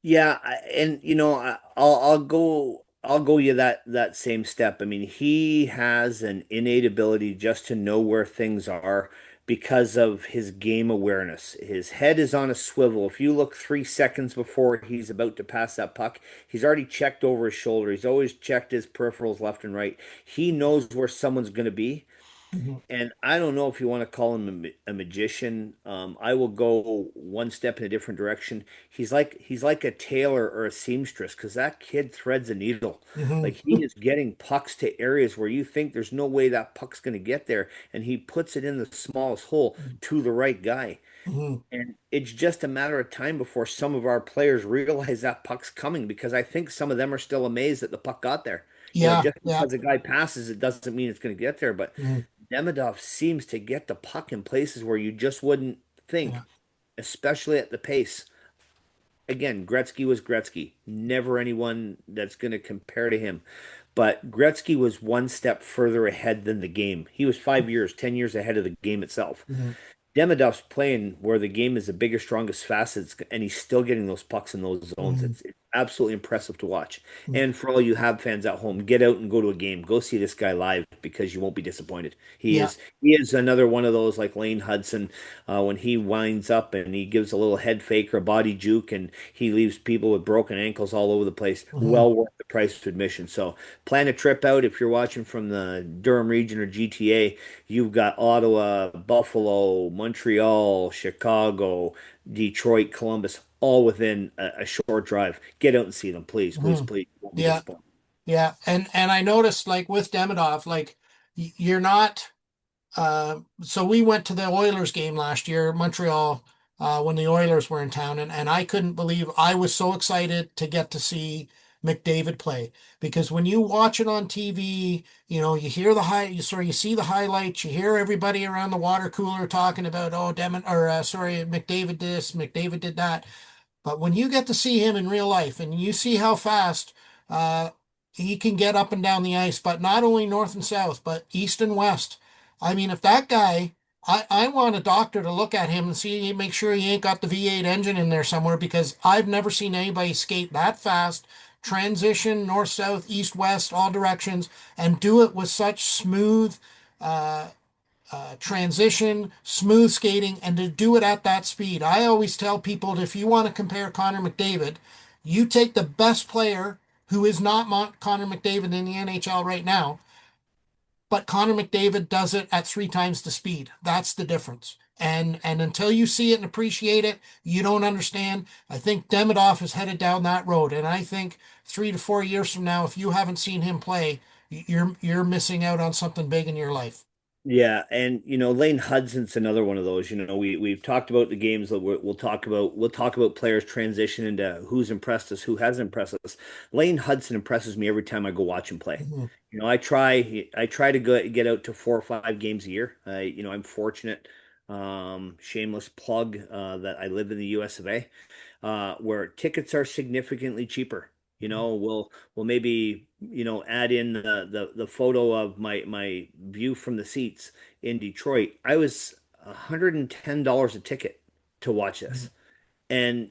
Yeah, and I'll go you that same step. I mean, he has an innate ability just to know where things are because of his game awareness. His head is on a swivel. If you look 3 seconds before he's about to pass that puck, he's already checked over his shoulder. He's always checked his peripherals left and right. He knows where someone's going to be. Mhm. And I don't know if you want to call him a magician. I will go one step in a different direction. He's like a tailor or a seamstress because that kid threads a needle. Mhm. Like he is getting pucks to areas where you think there's no way that puck's going to get there, and he puts it in the smallest hole to the right guy. Mhm. And it's just a matter of time before some of our players realize that puck's coming because I think some of them are still amazed that the puck got there. Yeah, Just yeah. because a guy passes, it doesn't mean it's going to get there. But Mhm. Demidov seems to get the puck in places where you just wouldn't Yeah. think, especially at the pace. Again, Gretzky was Gretzky. Never anyone that's going to compare to him. But Gretzky was one step further ahead than the game. He was 5 years, 10 years ahead of the game itself. Mhm. Demidov's playing where the game is the biggest, strongest, fastest, and he's still getting those pucks in those zones. Mhm. It's absolutely impressive to watch. Mm. And for all you have fans at home, get out and go to a game. Go see this guy live because you won't be disappointed. Yeah. He is another one of those like Lane Hudson when he winds up and he gives a little head fake or a body juke and he leaves people with broken ankles all over the place. Mhm. Well worth the price of admission. So plan a trip out if you're watching from the Durham region or GTA. You've got Ottawa, Buffalo, Montreal, Chicago, Detroit, Columbus, all within a short drive. Get out and see them, please, please, Mhm. please. You won't be Yeah. disappointed. Yeah. And I noticed like with Demidov, like you're not so we went to the Oilers game last year, Montreal, when the Oilers were in town, and I couldn't believe I was so excited to get to see McDavid play because when you watch it on TV, you hear you see the highlights, you hear everybody around the water cooler talking about McDavid this, McDavid did that. But when you get to see him in real life and you see how fast uh, he can get up and down the ice, but not only north and south, but east and west. I mean, if that guy, I want a doctor to look at him and see, make sure he ain't got the V8 engine in there somewhere because I've never seen anybody skate that fast, transition north, south, east, west, all directions, and do it with such smooth uh, transition, smooth skating, and to do it at that speed. I always tell people if you want to compare Connor McDavid, you take the best player who is not Connor McDavid in the NHL right now, but Connor McDavid does it at 3 times the speed. That's the difference. And until you see it and appreciate it, you don't understand. I think Demidov is headed down that road, and I think 3 to 4 years from now, if you haven't seen him play, you're missing out on something big in your life. Yeah, and Lane Hudson's another one of those. We've talked about the games that we'll talk about players transition into who's impressed us, who hasn't impressed us. Lane Hudson impresses me every time I go watch him play. Mhm. I try to get out to 4 or 5 games a year. I'm fortunate, shameless plug, that I live in the US of A, where tickets are significantly cheaper. We'll maybe add in the photo of my view from the seats in Detroit. I was $110 a ticket to watch Mhm. this, and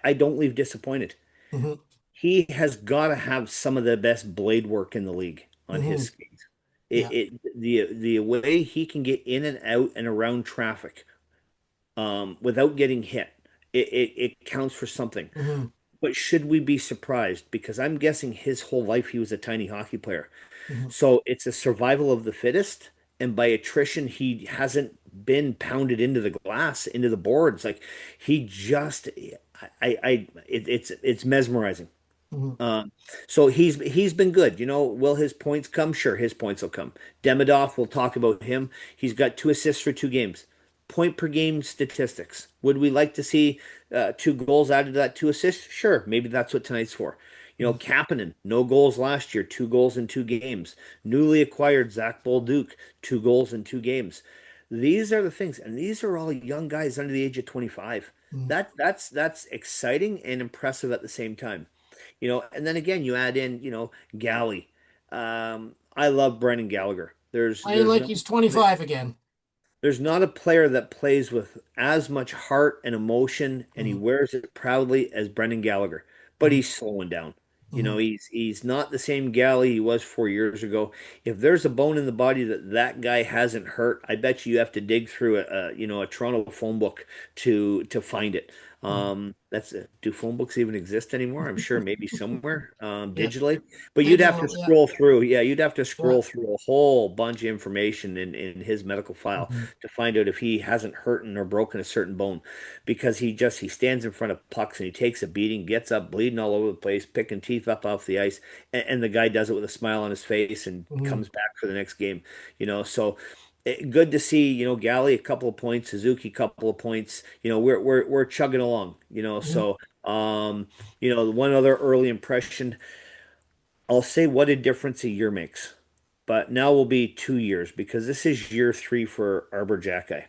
I don't leave disappointed. Mhm. He has got to have some of the best blade work in the league on his Mhm. skates. Yeah. The way he can get in and out and around traffic without getting hit, it counts for something. Mhm. But should we be surprised? Because I'm guessing his whole life he was a tiny hockey player. Mhm. So it's a survival of the fittest. And by attrition, he hasn't been pounded into the glass, into the boards. Like he just, it's mesmerizing. Mhm. Um, so he's been good. Will his points come? Sure, his points will come. Demidov, we'll talk about him. He's got 2 assists for 2 games. Point per game statistics. Would we like to see 2 goals added to that 2 assists? Sure, maybe that's what tonight's for. Mhm. Kapanen, no goals last year, 2 goals in 2 games. Newly acquired Zach Bolduc, 2 goals in 2 games. These are the things, and these are all young guys under the age of 25. Mhm. That's exciting and impressive at the same time. And then again, you add in, Galley. I love Brendan Gallagher. Playing like he's 25 again. There's not a player that plays with as much heart and emotion, and he Mhm. wears it proudly as Brendan Gallagher. But Mhm. he's slowing down. Mhm. He's not the same Galley he was 4 years ago. If there's a bone in the body that guy hasn't hurt, I bet you have to dig through a Toronto phone book to find it. Mhm. Do phone books even exist anymore? I'm sure maybe somewhere Yeah. digitally, but you'd have to Digital. Yeah. scroll through. Yeah, you'd have to Yeah. scroll through a whole bunch of information in his medical file Mhm. to find out if he hasn't hurt or broken a certain bone, because he stands in front of pucks and he takes a beating, gets up bleeding all over the place, picking teeth up off the ice, and the guy does it with a smile on his face and Mhm. comes back for the next game. So good to see, Galley a couple of points, Suzuki a couple of points. We're chugging along. Mhm. The one other early impression, I'll say what a difference a year makes. But now will be 2 years because this is year 3 for Arbor Jacki.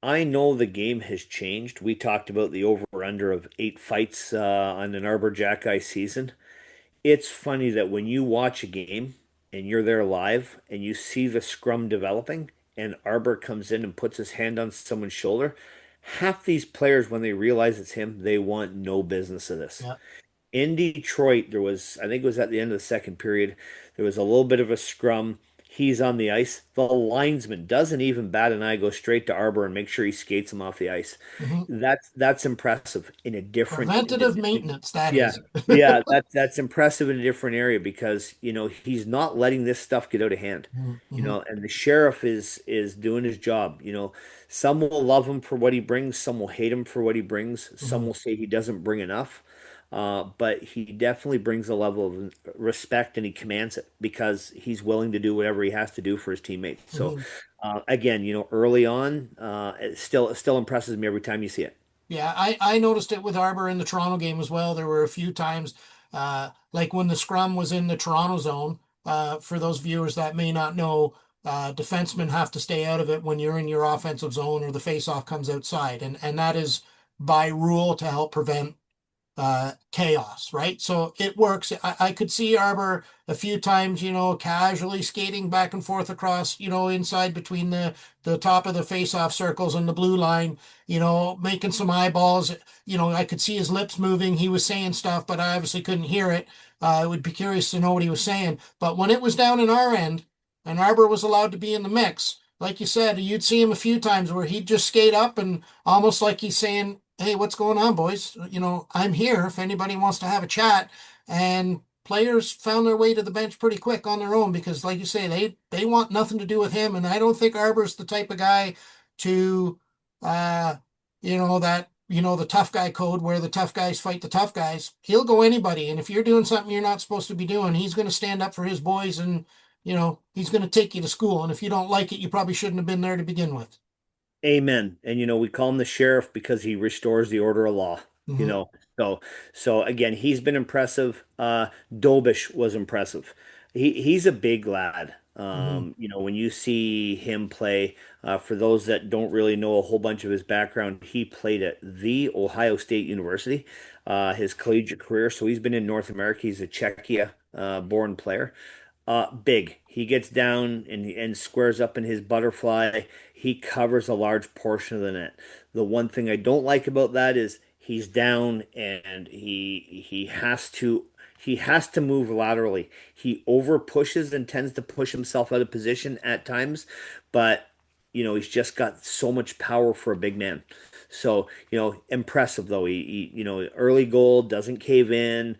I know the game has changed. We talked about the over-under of 8 fights on an Arbor Jacki season. It's funny that when you watch a game and you're there live and you see the scrum developing and Arbor comes in and puts his hand on someone's shoulder, half these players, when they realize it's him, they want no business of this. Yeah. In Detroit, there was, I think it was at the end of the second period, there was a little bit of a scrum. He's on the ice. The linesman doesn't even bat an eye, go straight to Arbor and make sure he skates him off the ice. Mhm. That's impressive in a different, Preventative maintenance, that yeah, is. yeah, that's impressive in a different area because he's not letting this stuff get out of hand. Mhm. And the sheriff is doing his job. Some will love him for what he brings, some will hate him for what he brings, some Mhm. will say he doesn't bring enough. But he definitely brings a level of respect and he commands it because he's willing to do whatever he has to do for his teammates. So, Mhm. again, early on, it still impresses me every time you see it. Yeah, I noticed it with Arbor in the Toronto game as well. There were a few times, like when the scrum was in the Toronto zone. For those viewers that may not know, defensemen have to stay out of it when you're in your offensive zone or the faceoff comes outside, and that is by rule to help prevent chaos, right? So it works. I could see Arbor a few times, casually skating back and forth across, inside between the top of the face-off circles and the blue line, making some eyeballs. I could see his lips moving. He was saying stuff, but I obviously couldn't hear it. I would be curious to know what he was saying. But when it was down in our end and Arbor was allowed to be in the mix, like you said, you'd see him a few times where he'd just skate up and almost like he's saying, "Hey, what's going on, boys? I'm here if anybody wants to have a chat." And players found their way to the bench pretty quick on their own because, like you say, they want nothing to do with him. And I don't think Arbor's the type of guy to, uh, the tough guy code where the tough guys fight the tough guys. He'll go anybody. And if you're doing something you're not supposed to be doing, he's going to stand up for his boys and, he's going to take you to school. And if you don't like it, you probably shouldn't have been there to begin with. Amen. And we call him the sheriff because he restores the order of law. You Hmm. know, so again, he's been impressive. Dobish was impressive. He's a big lad. Hmm. When you see him play, for those that don't really know a whole bunch of his background, he played at the Ohio State University, his collegiate career. So he's been in North America. He's a Czechia born player. Big. He gets down and squares up in his butterfly. He covers a large portion of the net. The one thing I don't like about that is he's down and he has to move laterally. He over pushes and tends to push himself out of position at times, but he's just got so much power for a big man. So, impressive though. Early goal, doesn't cave in,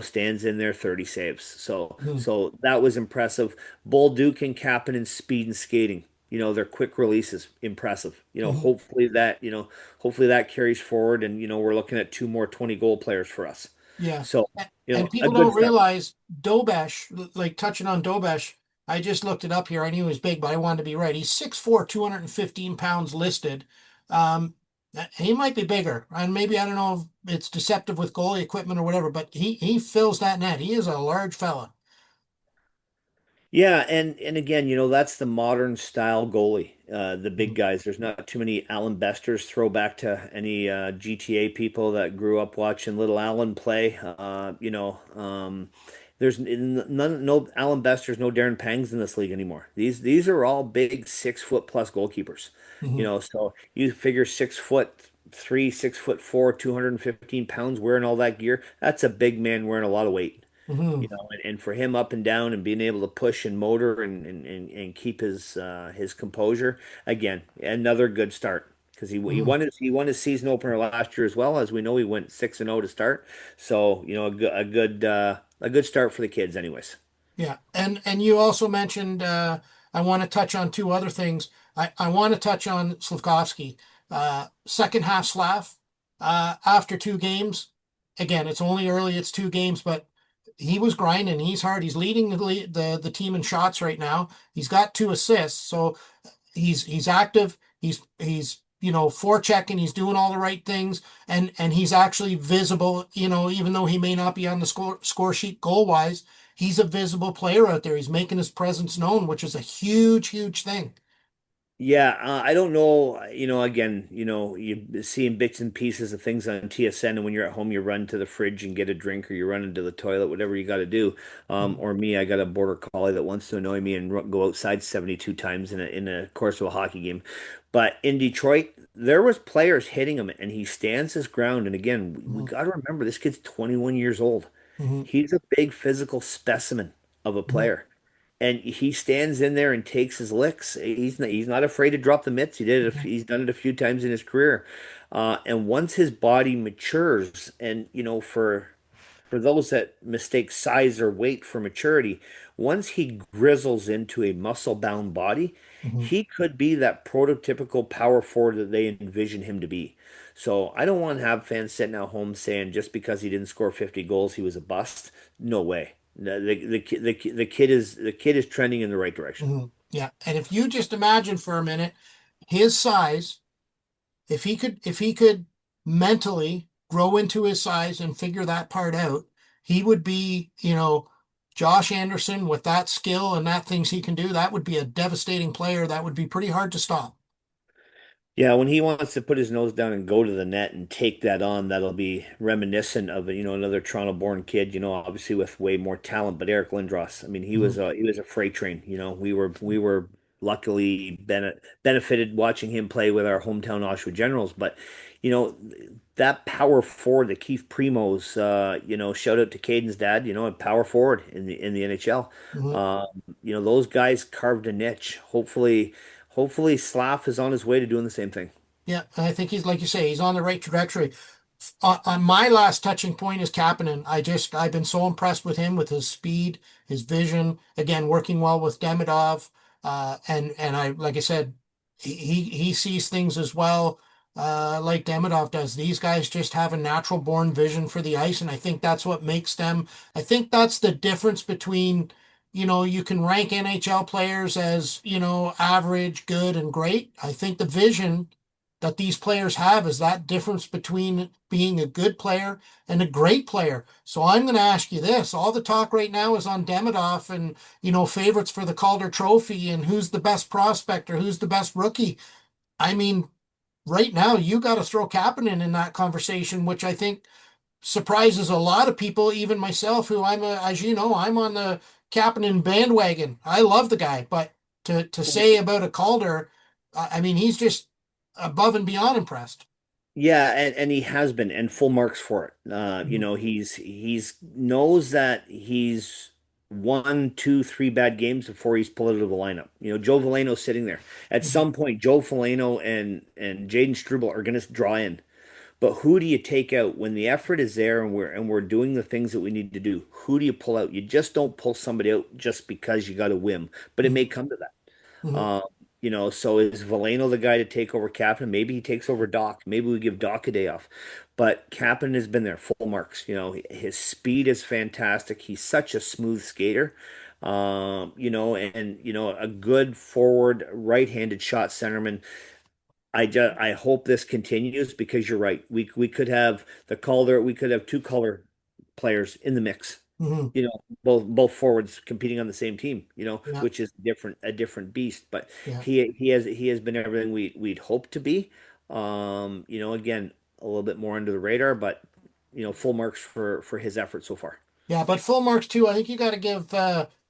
stands in there 30 saves. So Hmm. so that was impressive. Bolduc and Kapanen speed and skating. Their quick releases, impressive. Hmm. Hopefully that carries forward and we're looking at two more 20 goal players for us. Yeah. So, And a people good don't start. realize Dobesh, like touching on Dobesh, I just looked it up here. I knew he was big, but I wanted to be right. He's 6'4", 215 pounds listed. Um, he might be bigger. And maybe, I don't know if it's deceptive with goalie equipment or whatever, but he fills that net. He is a large fella. Yeah, and again, that's the modern style goalie. The big guys. There's not too many Alan Besters. Throw back to any GTA people that grew up watching little Alan play. There's none, no Alan Besters, no Darren Pangs in this league anymore. These are all big 6 foot plus goalkeepers. Hmm. So you figure 6 foot 3, 6 foot 4, 215 pounds wearing all that gear. That's a big man wearing a lot of weight. Hmm. And for him up and down and being able to push and motor and keep his composure, again, another good start because Hmm. he won his season opener last year as well. As we know, he went 6-0 to start. So, a good start for the kids anyways. Yeah, and you also mentioned I want to touch on two other things. I want to touch on Slavkovsky. Second half Slav after two games. Again, it's only early, it's two games, but he was grinding. He's hard. He's leading the team in shots right now. He's got two assists, so he's active. He's forechecking. He's doing all the right things, and he's actually visible. Even though he may not be on the score sheet goal wise, he's a visible player out there. He's making his presence known, which is a huge, huge thing. Yeah, I don't know. Again, you seeing bits and pieces of things on TSN, and when you're at home, you run to the fridge and get a drink, or you run into the toilet, whatever you got to do. Mhm. Or me, I got a border collie that wants to annoy me and go outside 72 times in a course of a hockey game. But in Detroit, there was players hitting him, and he stands his ground. And again, we Mhm. got to remember this kid's 21 years old. Mhm. He's a big physical specimen of a Mhm. player. And he stands in there and takes his licks. He's not afraid to drop the mitts. He did it. Mhm. He's done it a few times in his career. And once his body matures, and for those that mistake size or weight for maturity, once he grizzles into a muscle-bound body, Mhm. he could be that prototypical power forward that they envision him to be. So I don't want to have fans sitting at home saying just because he didn't score 50 goals, he was a bust. No way. The kid is trending in the right direction. Mhm. Yeah. And if you just imagine for a minute his size, if he could mentally grow into his size and figure that part out, he would be, Josh Anderson with that skill and that things he can do. That would be a devastating player. That would be pretty hard to stop. Yeah, when he wants to put his nose down and go to the net and take that on, that'll be reminiscent of another Toronto-born kid. Obviously with way more talent. But Eric Lindros, I mean, he was Mhm. a he was a freight train. We were luckily benefited watching him play with our hometown Oshawa Generals. But you know that power forward, the Keith Primos, shout out to Caden's dad. A power forward in the NHL. Mhm. Um, those guys carved a niche. Hopefully, Slav is on his way to doing the same thing. Yeah, and I think he's like you say, he's on the right trajectory. On my last touching point is Kapanen. I've been so impressed with him with his speed, his vision. Again, working well with Demidov, and I like I said, he sees things as well, like Demidov does. These guys just have a natural born vision for the ice, and I think that's what makes them. I think that's the difference between. You can rank NHL players as, average, good, and great. I think the vision that these players have is that difference between being a good player and a great player. So I'm going to ask you this. All the talk right now is on Demidov and, favorites for the Calder Trophy and who's the best prospect or who's the best rookie. I mean, right now you got to throw Kapanen in that conversation, which I think surprises a lot of people, even myself, who as you know, I'm on the Kapanen bandwagon. I love the guy, but to say about a Calder, I mean, he's just above and beyond impressed. Yeah, and he has been, and full marks for it. Mhm. He's knows that he's one, two, three bad games before he's pulled out of the lineup. Joe Veleno's sitting there. At Mhm. some point, Joe Veleno and Jaden Struble are going to draw in. But who do you take out when the effort is there and we're doing the things that we need to do? Who do you pull out? You just don't pull somebody out just because you got a whim, but it may Mhm. come to that. Mhm. So is Valeno the guy to take over Kaplan? Maybe he takes over Doc. Maybe we give Doc a day off. But Kaplan has been there, full marks. His speed is fantastic. He's such a smooth skater. A good forward, right-handed shot centerman. I hope this continues because you're right. We could have we could have two color players in the mix. Mhm. Both forwards competing on the same team, Yeah. which is a different beast. But Yeah. he has been everything we'd hoped to be. Again, a little bit more under the radar, but full marks for his effort so far. Yeah, but full marks too. I think you got to give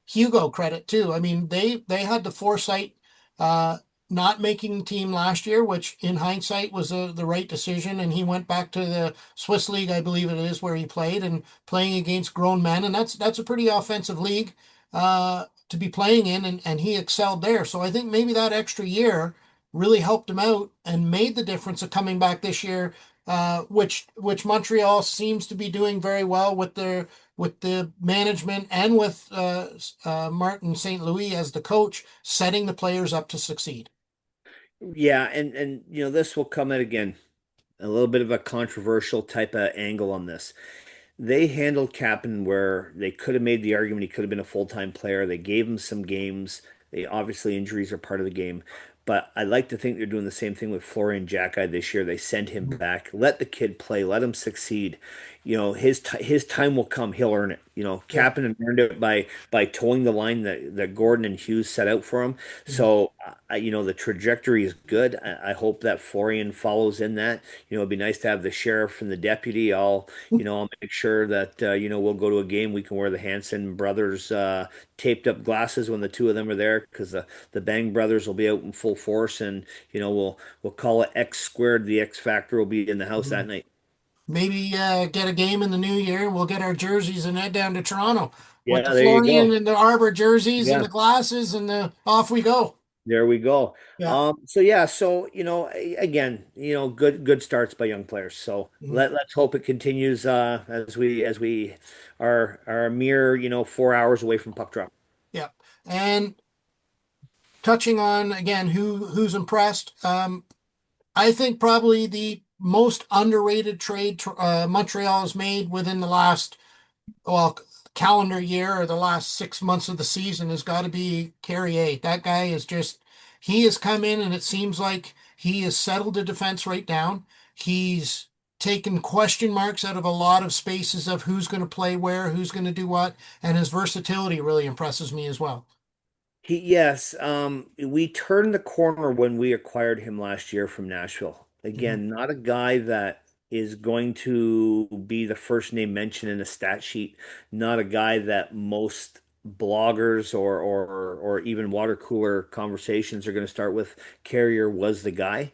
Hugo credit too. I mean, they had the foresight uh, not making the team last year, which in hindsight was the right decision. And he went back to the Swiss league, I believe it is, where he played and playing against grown men, and that's a pretty offensive league to be playing in, and he excelled there. So I think maybe that extra year really helped him out and made the difference of coming back this year. Which Montreal seems to be doing very well with the management and with Martin St. Louis as the coach, setting the players up to succeed. Yeah, and this will come at again a little bit of a controversial type of angle on this. They handled Kapanen where they could have made the argument he could have been a full-time player. They gave him some games. They obviously injuries are part of the game. But I like to think they're doing the same thing with Florian Jacki this year. They send him back. Let the kid play. Let him succeed. His time will come. He'll earn it. Yeah. Kapanen earned it by towing the line that Gordon and Hughes set out for him. Mhm. So the trajectory is good. I hope that Florian follows in that. It'd be nice to have the sheriff and the deputy. I'll make sure that we'll go to a game. We can wear the Hanson brothers taped up glasses when the two of them are there, because the Bang brothers will be out in full force, and we'll call it X squared. The X Factor will be in the house that night. Maybe get a game in the new year. We'll get our jerseys and head down to Toronto with the Yeah, there you Florian go. and the Arbor jerseys and Yeah. the glasses and the off we go. There we go. Yeah. So yeah, again, good starts by young players. So Mhm. let's hope it continues as we are a mere, 4 hours away from puck drop. Yeah. And touching on again who's impressed. I think probably the most underrated trade Montreal has made within the last well calendar year or the last 6 months of the season has got to be Carrier. That guy is just he has come in and it seems like he has settled the defense right down. He's taken question marks out of a lot of spaces of who's going to play where, who's going to do what, and his versatility really impresses me as well. Yes, we turned the corner when we acquired him last year from Nashville. Mhm. Again, not a guy that is going to be the first name mentioned in a stat sheet, not a guy that most bloggers or even water cooler conversations are going to start with. Carrier was the guy,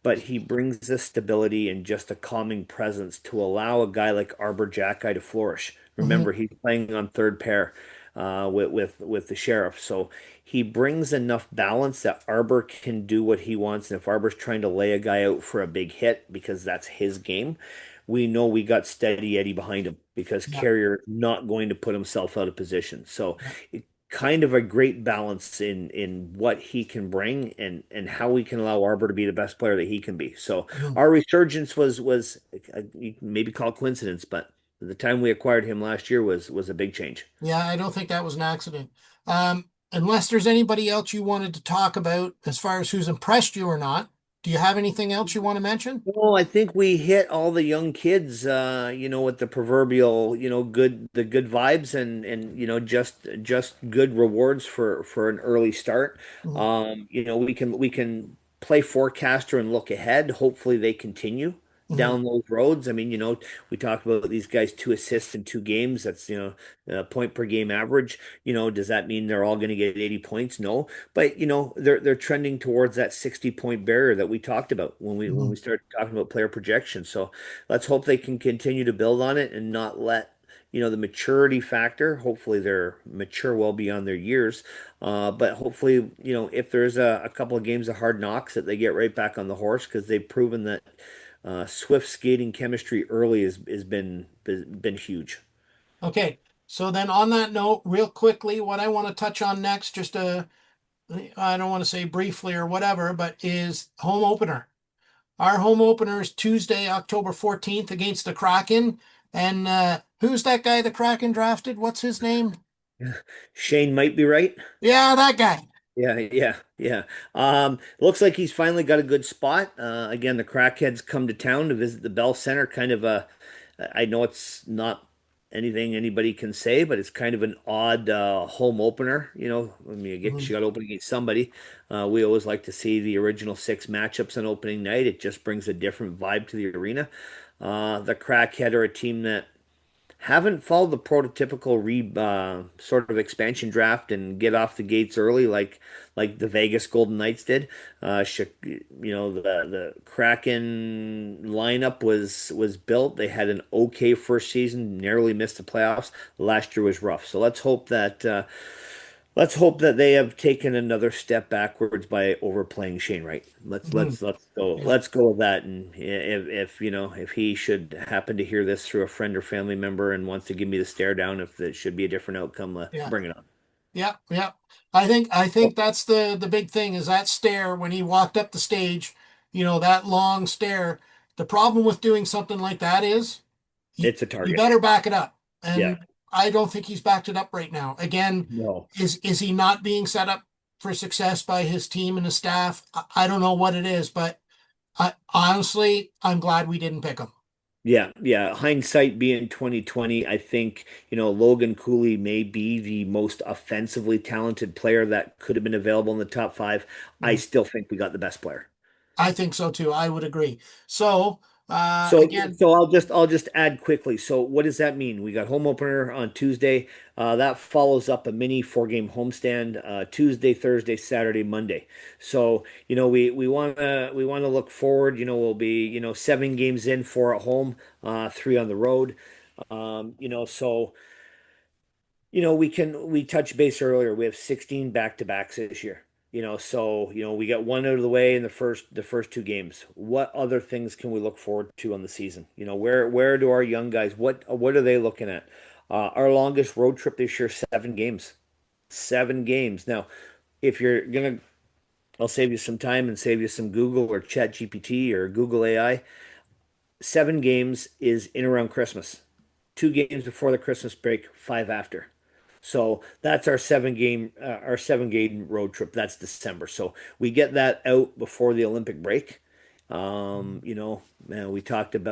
but he brings the stability and just a calming presence to allow a guy like Arbor Jacki to flourish. Mhm. Remember, he's playing on third pair with the sheriff, so he brings enough balance that Arbor can do what he wants. And if Arbor's trying to lay a guy out for a big hit because that's his game, we know we got Steady Eddie behind him because Yeah. Carrier not going to put himself out of position. So Yeah. kind of a great balance in what he can bring and how we can allow Arbor to be the best player that he can be. So Mhm. our resurgence was you can maybe call coincidence, but the time we acquired him last year was a big change. Yeah, I don't think that was an accident. Unless there's anybody else you wanted to talk about as far as who's impressed you or not, do you have anything else you want to mention? Well, I think we hit all the young kids, with the proverbial, the good vibes and just good rewards for an early start. Mhm. We can play forecaster and look ahead. Hopefully they continue Mhm. down those roads. I mean, we talked about these guys 2 assists in 2 games. That's, point per game average. Does that mean they're all going to get 80 points? No. But they're trending towards that 60-point barrier that we talked about when we Mhm. started talking about player projection. So let's hope they can continue to build on it and not let the maturity factor. Hopefully they're mature well beyond their years. But hopefully, if there's a couple of games of hard knocks, that they get right back on the horse, because they've proven that Swift skating chemistry early has been huge. Okay, so then on that note, real quickly, what I want to touch on next, I don't want to say briefly or whatever, but is home opener. Our home opener is Tuesday, October 14th against the Kraken. And who's that guy the Kraken drafted? What's his name? Shane might be right. Yeah, that guy. Yeah, yeah, yeah. Looks like he's finally got a good spot. Again, the crackheads come to town to visit the Bell Center. I know it's not anything anybody can say, but it's kind of an odd home opener. I mean, I guess Mhm. you got to open against somebody. We always like to see the original six matchups on opening night. It just brings a different vibe to the arena. The Crackhead are a team that haven't followed the prototypical sort of expansion draft and get off the gates early like the Vegas Golden Knights did. The Kraken lineup was built. They had an okay first season, narrowly missed the playoffs. Last year was rough. So let's hope that they have taken another step backwards by overplaying Shane Wright. Let's Mhm. let's let's go Yeah, let's go with that. And if he should happen to hear this through a friend or family member and wants to give me the stare down, if it should be a different outcome, yeah, bring it on. yeah, yeah. I think that's the big thing is that stare when he walked up the stage, that long stare. The problem with doing something like that is you, It's a you target. better back it up. Yeah. And I don't think he's backed it up right now. Again, No. is he not being set up for success by his team and his staff? I don't know what it is, but honestly, I'm glad we didn't pick him. Yeah. Hindsight being 2020, I think, Logan Cooley may be the most offensively talented player that could have been available in the top five. I Mhm. still think we got the best player. I think so too. I would agree. So, So, again, so I'll just add quickly. So, what does that mean? We got home opener on Tuesday. That follows up a mini four-game homestand Tuesday, Thursday, Saturday, Monday. So, we wanna look forward. We'll be 7 games in, 4 at home, 3 on the road. So we touched base earlier. We have 16 back-to-backs this year. We got one out of the way in the first 2 games. What other things can we look forward to on the season? Where do our young guys, what are they looking at? Our longest road trip this year, 7 games. 7 games. Now, if you're gonna, I'll save you some time and save you some Google or Chat GPT or Google AI. 7 games is in around Christmas. 2 games before the Christmas break, 5 after. So that's our 7 game road trip. That's December. So we get that out before the Olympic break. Man,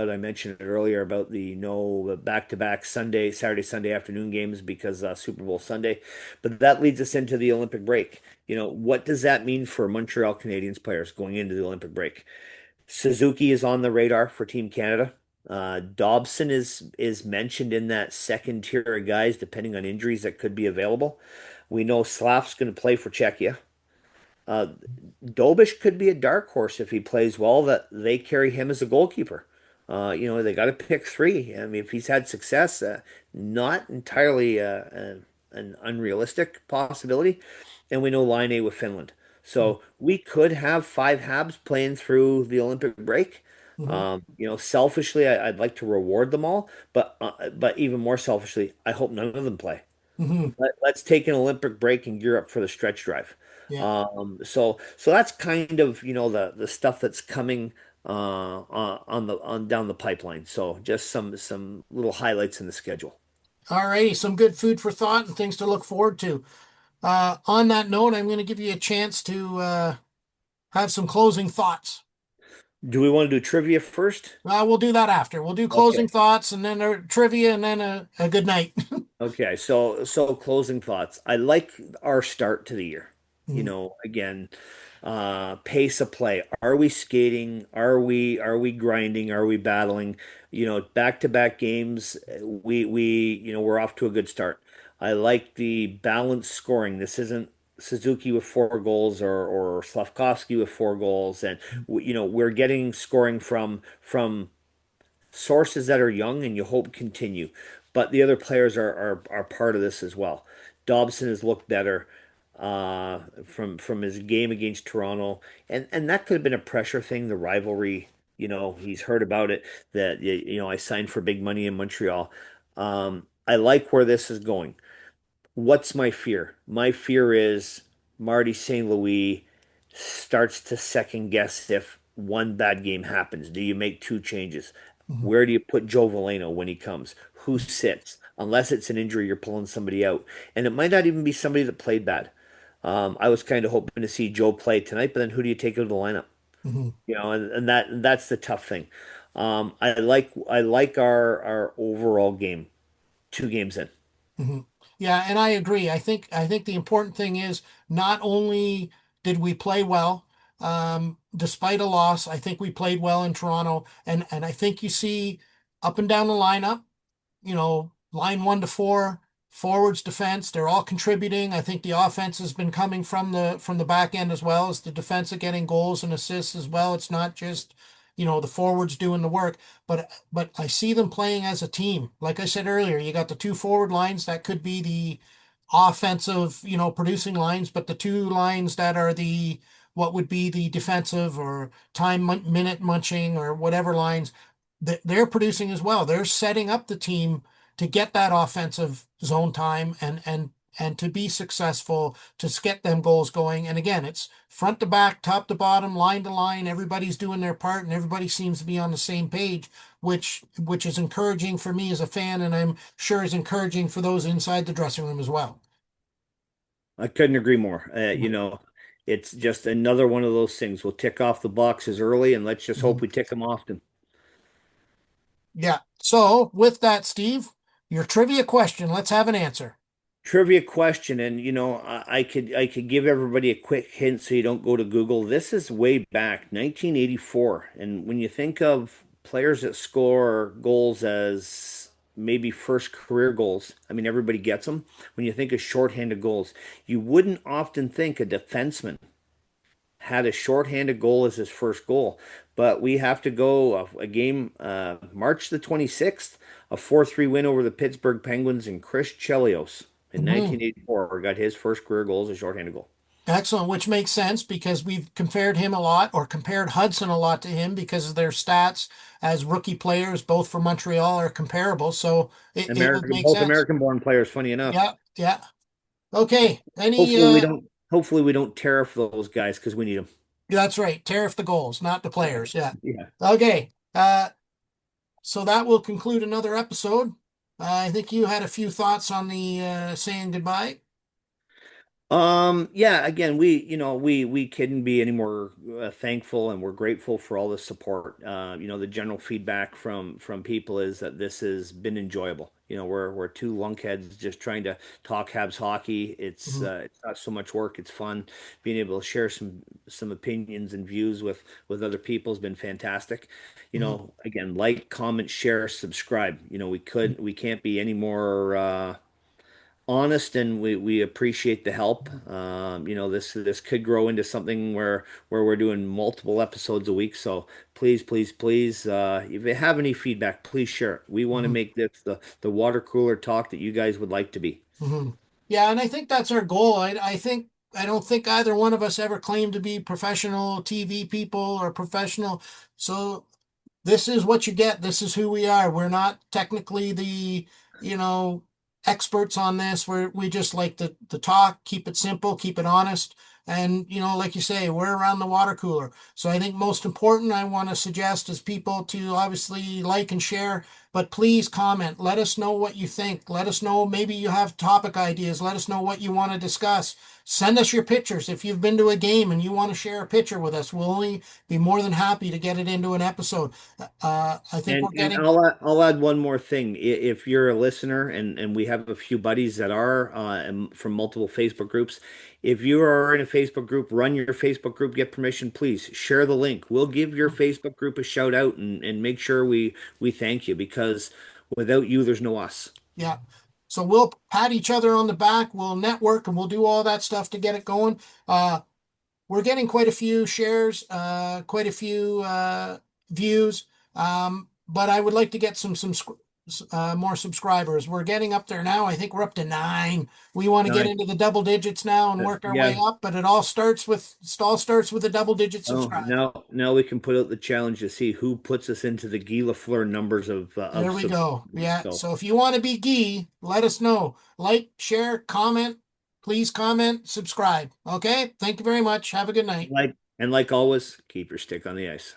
I mentioned it earlier about the no back-to-back Saturday, Sunday afternoon games because Super Bowl Sunday. But that leads us into the Olympic break. What does that mean for Montreal Canadiens players going into the Olympic break? Suzuki is on the radar for Team Canada. Dobson is mentioned in that second tier of guys, depending on injuries that could be available. We know Slav's going to play for Czechia. Uh, Dobish could be a dark horse if he plays well, that they carry him as a goalkeeper. They got to pick three. I mean, if he's had success, not entirely an unrealistic possibility. And we know Line A with Finland. So we could have 5 Habs playing through the Olympic break. mhm, Selfishly, I'd like to reward them all, but even more selfishly, I hope none of them play. mhm, Let's take an Olympic break and gear up for the stretch drive. yeah. So that's kind of the stuff that's coming on down the pipeline. So just some little highlights in the schedule. All righty, some good food for thought and things to look forward to. On that note, I'm going to give you a chance to have some closing thoughts. Do we want to do trivia first? We'll do that after. We'll do Okay. closing thoughts and then trivia and then a good night. Okay, so closing thoughts. I like our start to the year. Mhm, Again, pace of play. Are we skating? Are we grinding? Are we battling? Back-to-back games. We're off to a good start. I like the balanced scoring. This isn't Suzuki with 4 goals or Slavkovsky with 4 goals, and we're getting scoring from sources that are young and you hope continue. But the other players are part of this as well. Dobson has looked better from his game against Toronto, and that could have been a pressure thing, the rivalry. He's heard about it that I signed for big money in Montreal. I like where this is going. What's my fear? My fear is Marty St. Louis starts to second guess if one bad game happens. Do you make 2 changes? mhm. Where do you put Joe Veleno when he comes? Who sits? Unless it's an injury, you're pulling somebody out. And it might not even be somebody that played bad. I was kind of hoping to see Joe play tonight, but then who do you take out of the lineup? Mhm, And that's the tough thing. I like our overall game, 2 games in. mhm. Yeah, and I agree. I think the important thing is not only did we play well, despite a loss, I think we played well in Toronto, and I think you see up and down the lineup, line 1 to 4, forwards, defense, they're all contributing. I think the offense has been coming from the back end as well as the defense are getting goals and assists as well. It's not just, the forwards doing the work, but I see them playing as a team. Like I said earlier, you got the 2 forward lines that could be the offensive, producing lines, but the 2 lines that are the what would be the defensive or minute munching or whatever lines they're producing as well. They're setting up the team to get that offensive zone time and to be successful to get them goals going. And again, it's front to back, top to bottom, line to line. Everybody's doing their part, and everybody seems to be on the same page, which is encouraging for me as a fan, and I'm sure is encouraging for those inside the dressing room as well. I couldn't agree more. It's just another one of those things. We'll tick off the boxes early, and let's just hope Mhm. we tick them often. Yeah. So with that, Steve, your trivia question, let's have an answer. Trivia question, and I could give everybody a quick hint so you don't go to Google. This is way back, 1984, and when you think of players that score goals as maybe first career goals, I mean everybody gets them. When you think of shorthanded goals, you wouldn't often think a defenseman had a shorthanded goal as his first goal. But we have to go a game, March the 26th, a 4-3 win over the Pittsburgh Penguins, and Chris Chelios in Mhm. 1984 got his first career goal as a shorthanded goal. Excellent, which makes sense because we've compared him a lot or compared Hudson a lot to him because of their stats as rookie players, both for Montreal, are comparable. So it would American, make both sense. American-born players. Funny enough. Yeah, yeah. Okay. Any Hopefully we don't. Hopefully we don't tariff those guys because we need them. That's right. Tariff the goals, not the players. Yeah. Yeah. Okay. So that will conclude another episode. I think you had a few thoughts on the saying goodbye. Yeah, again, we couldn't be any more thankful, and we're grateful for all the support. The general feedback from people is that this has been enjoyable. We're two lunkheads just trying to talk Habs hockey. It's Mhm, uh, it's not so much work, it's fun. Being able to share some opinions and views with other people has been fantastic. mhm, Again, like, comment, share, subscribe. We can't be any more honest, and we appreciate the help. This could grow into something where we're doing multiple episodes a week. So please, please, please, if you have any feedback, please share it. We want to mhm, make this the water cooler talk that you guys would like to be. mhm. Yeah, and I think that's our goal. I don't think either one of us ever claimed to be professional TV people or professional. So this is what you get. This is who we are. We're not technically the, you know, experts on this. We just like to talk, keep it simple, keep it honest. And, like you say, we're around the water cooler. So I think most important, I want to suggest is people to obviously like and share, but please comment. Let us know what you think. Let us know maybe you have topic ideas. Let us know what you want to discuss. Send us your pictures. If you've been to a game and you want to share a picture with us, we'll only be more than happy to get it into an episode. I think And we're and getting. I'll add one more thing. If you're a listener, and we have a few buddies that are from multiple Facebook groups, if you are in a Facebook group, run your Facebook group, get permission, please share the link. We'll give your Facebook group a shout out, and make sure we thank you, because without you, there's no us. Yeah. So we'll pat each other on the back, we'll network, and we'll do all that stuff to get it going. We're getting quite a few shares, quite a few views, but I would like to get some more subscribers. We're getting up there now. I think we're up to 9. We want to get Nice. into the double digits now and work our way Yeah. up, but it all starts with a double digit Oh, subscribe. now we can put out the challenge to see who puts us into the Guy Lafleur numbers of There we go. subscribers. Yeah. So, So if you want to be Gee, let us know. Like, share, comment. Please comment, subscribe. Okay. Thank you very much. Have a good night. like always, keep your stick on the ice.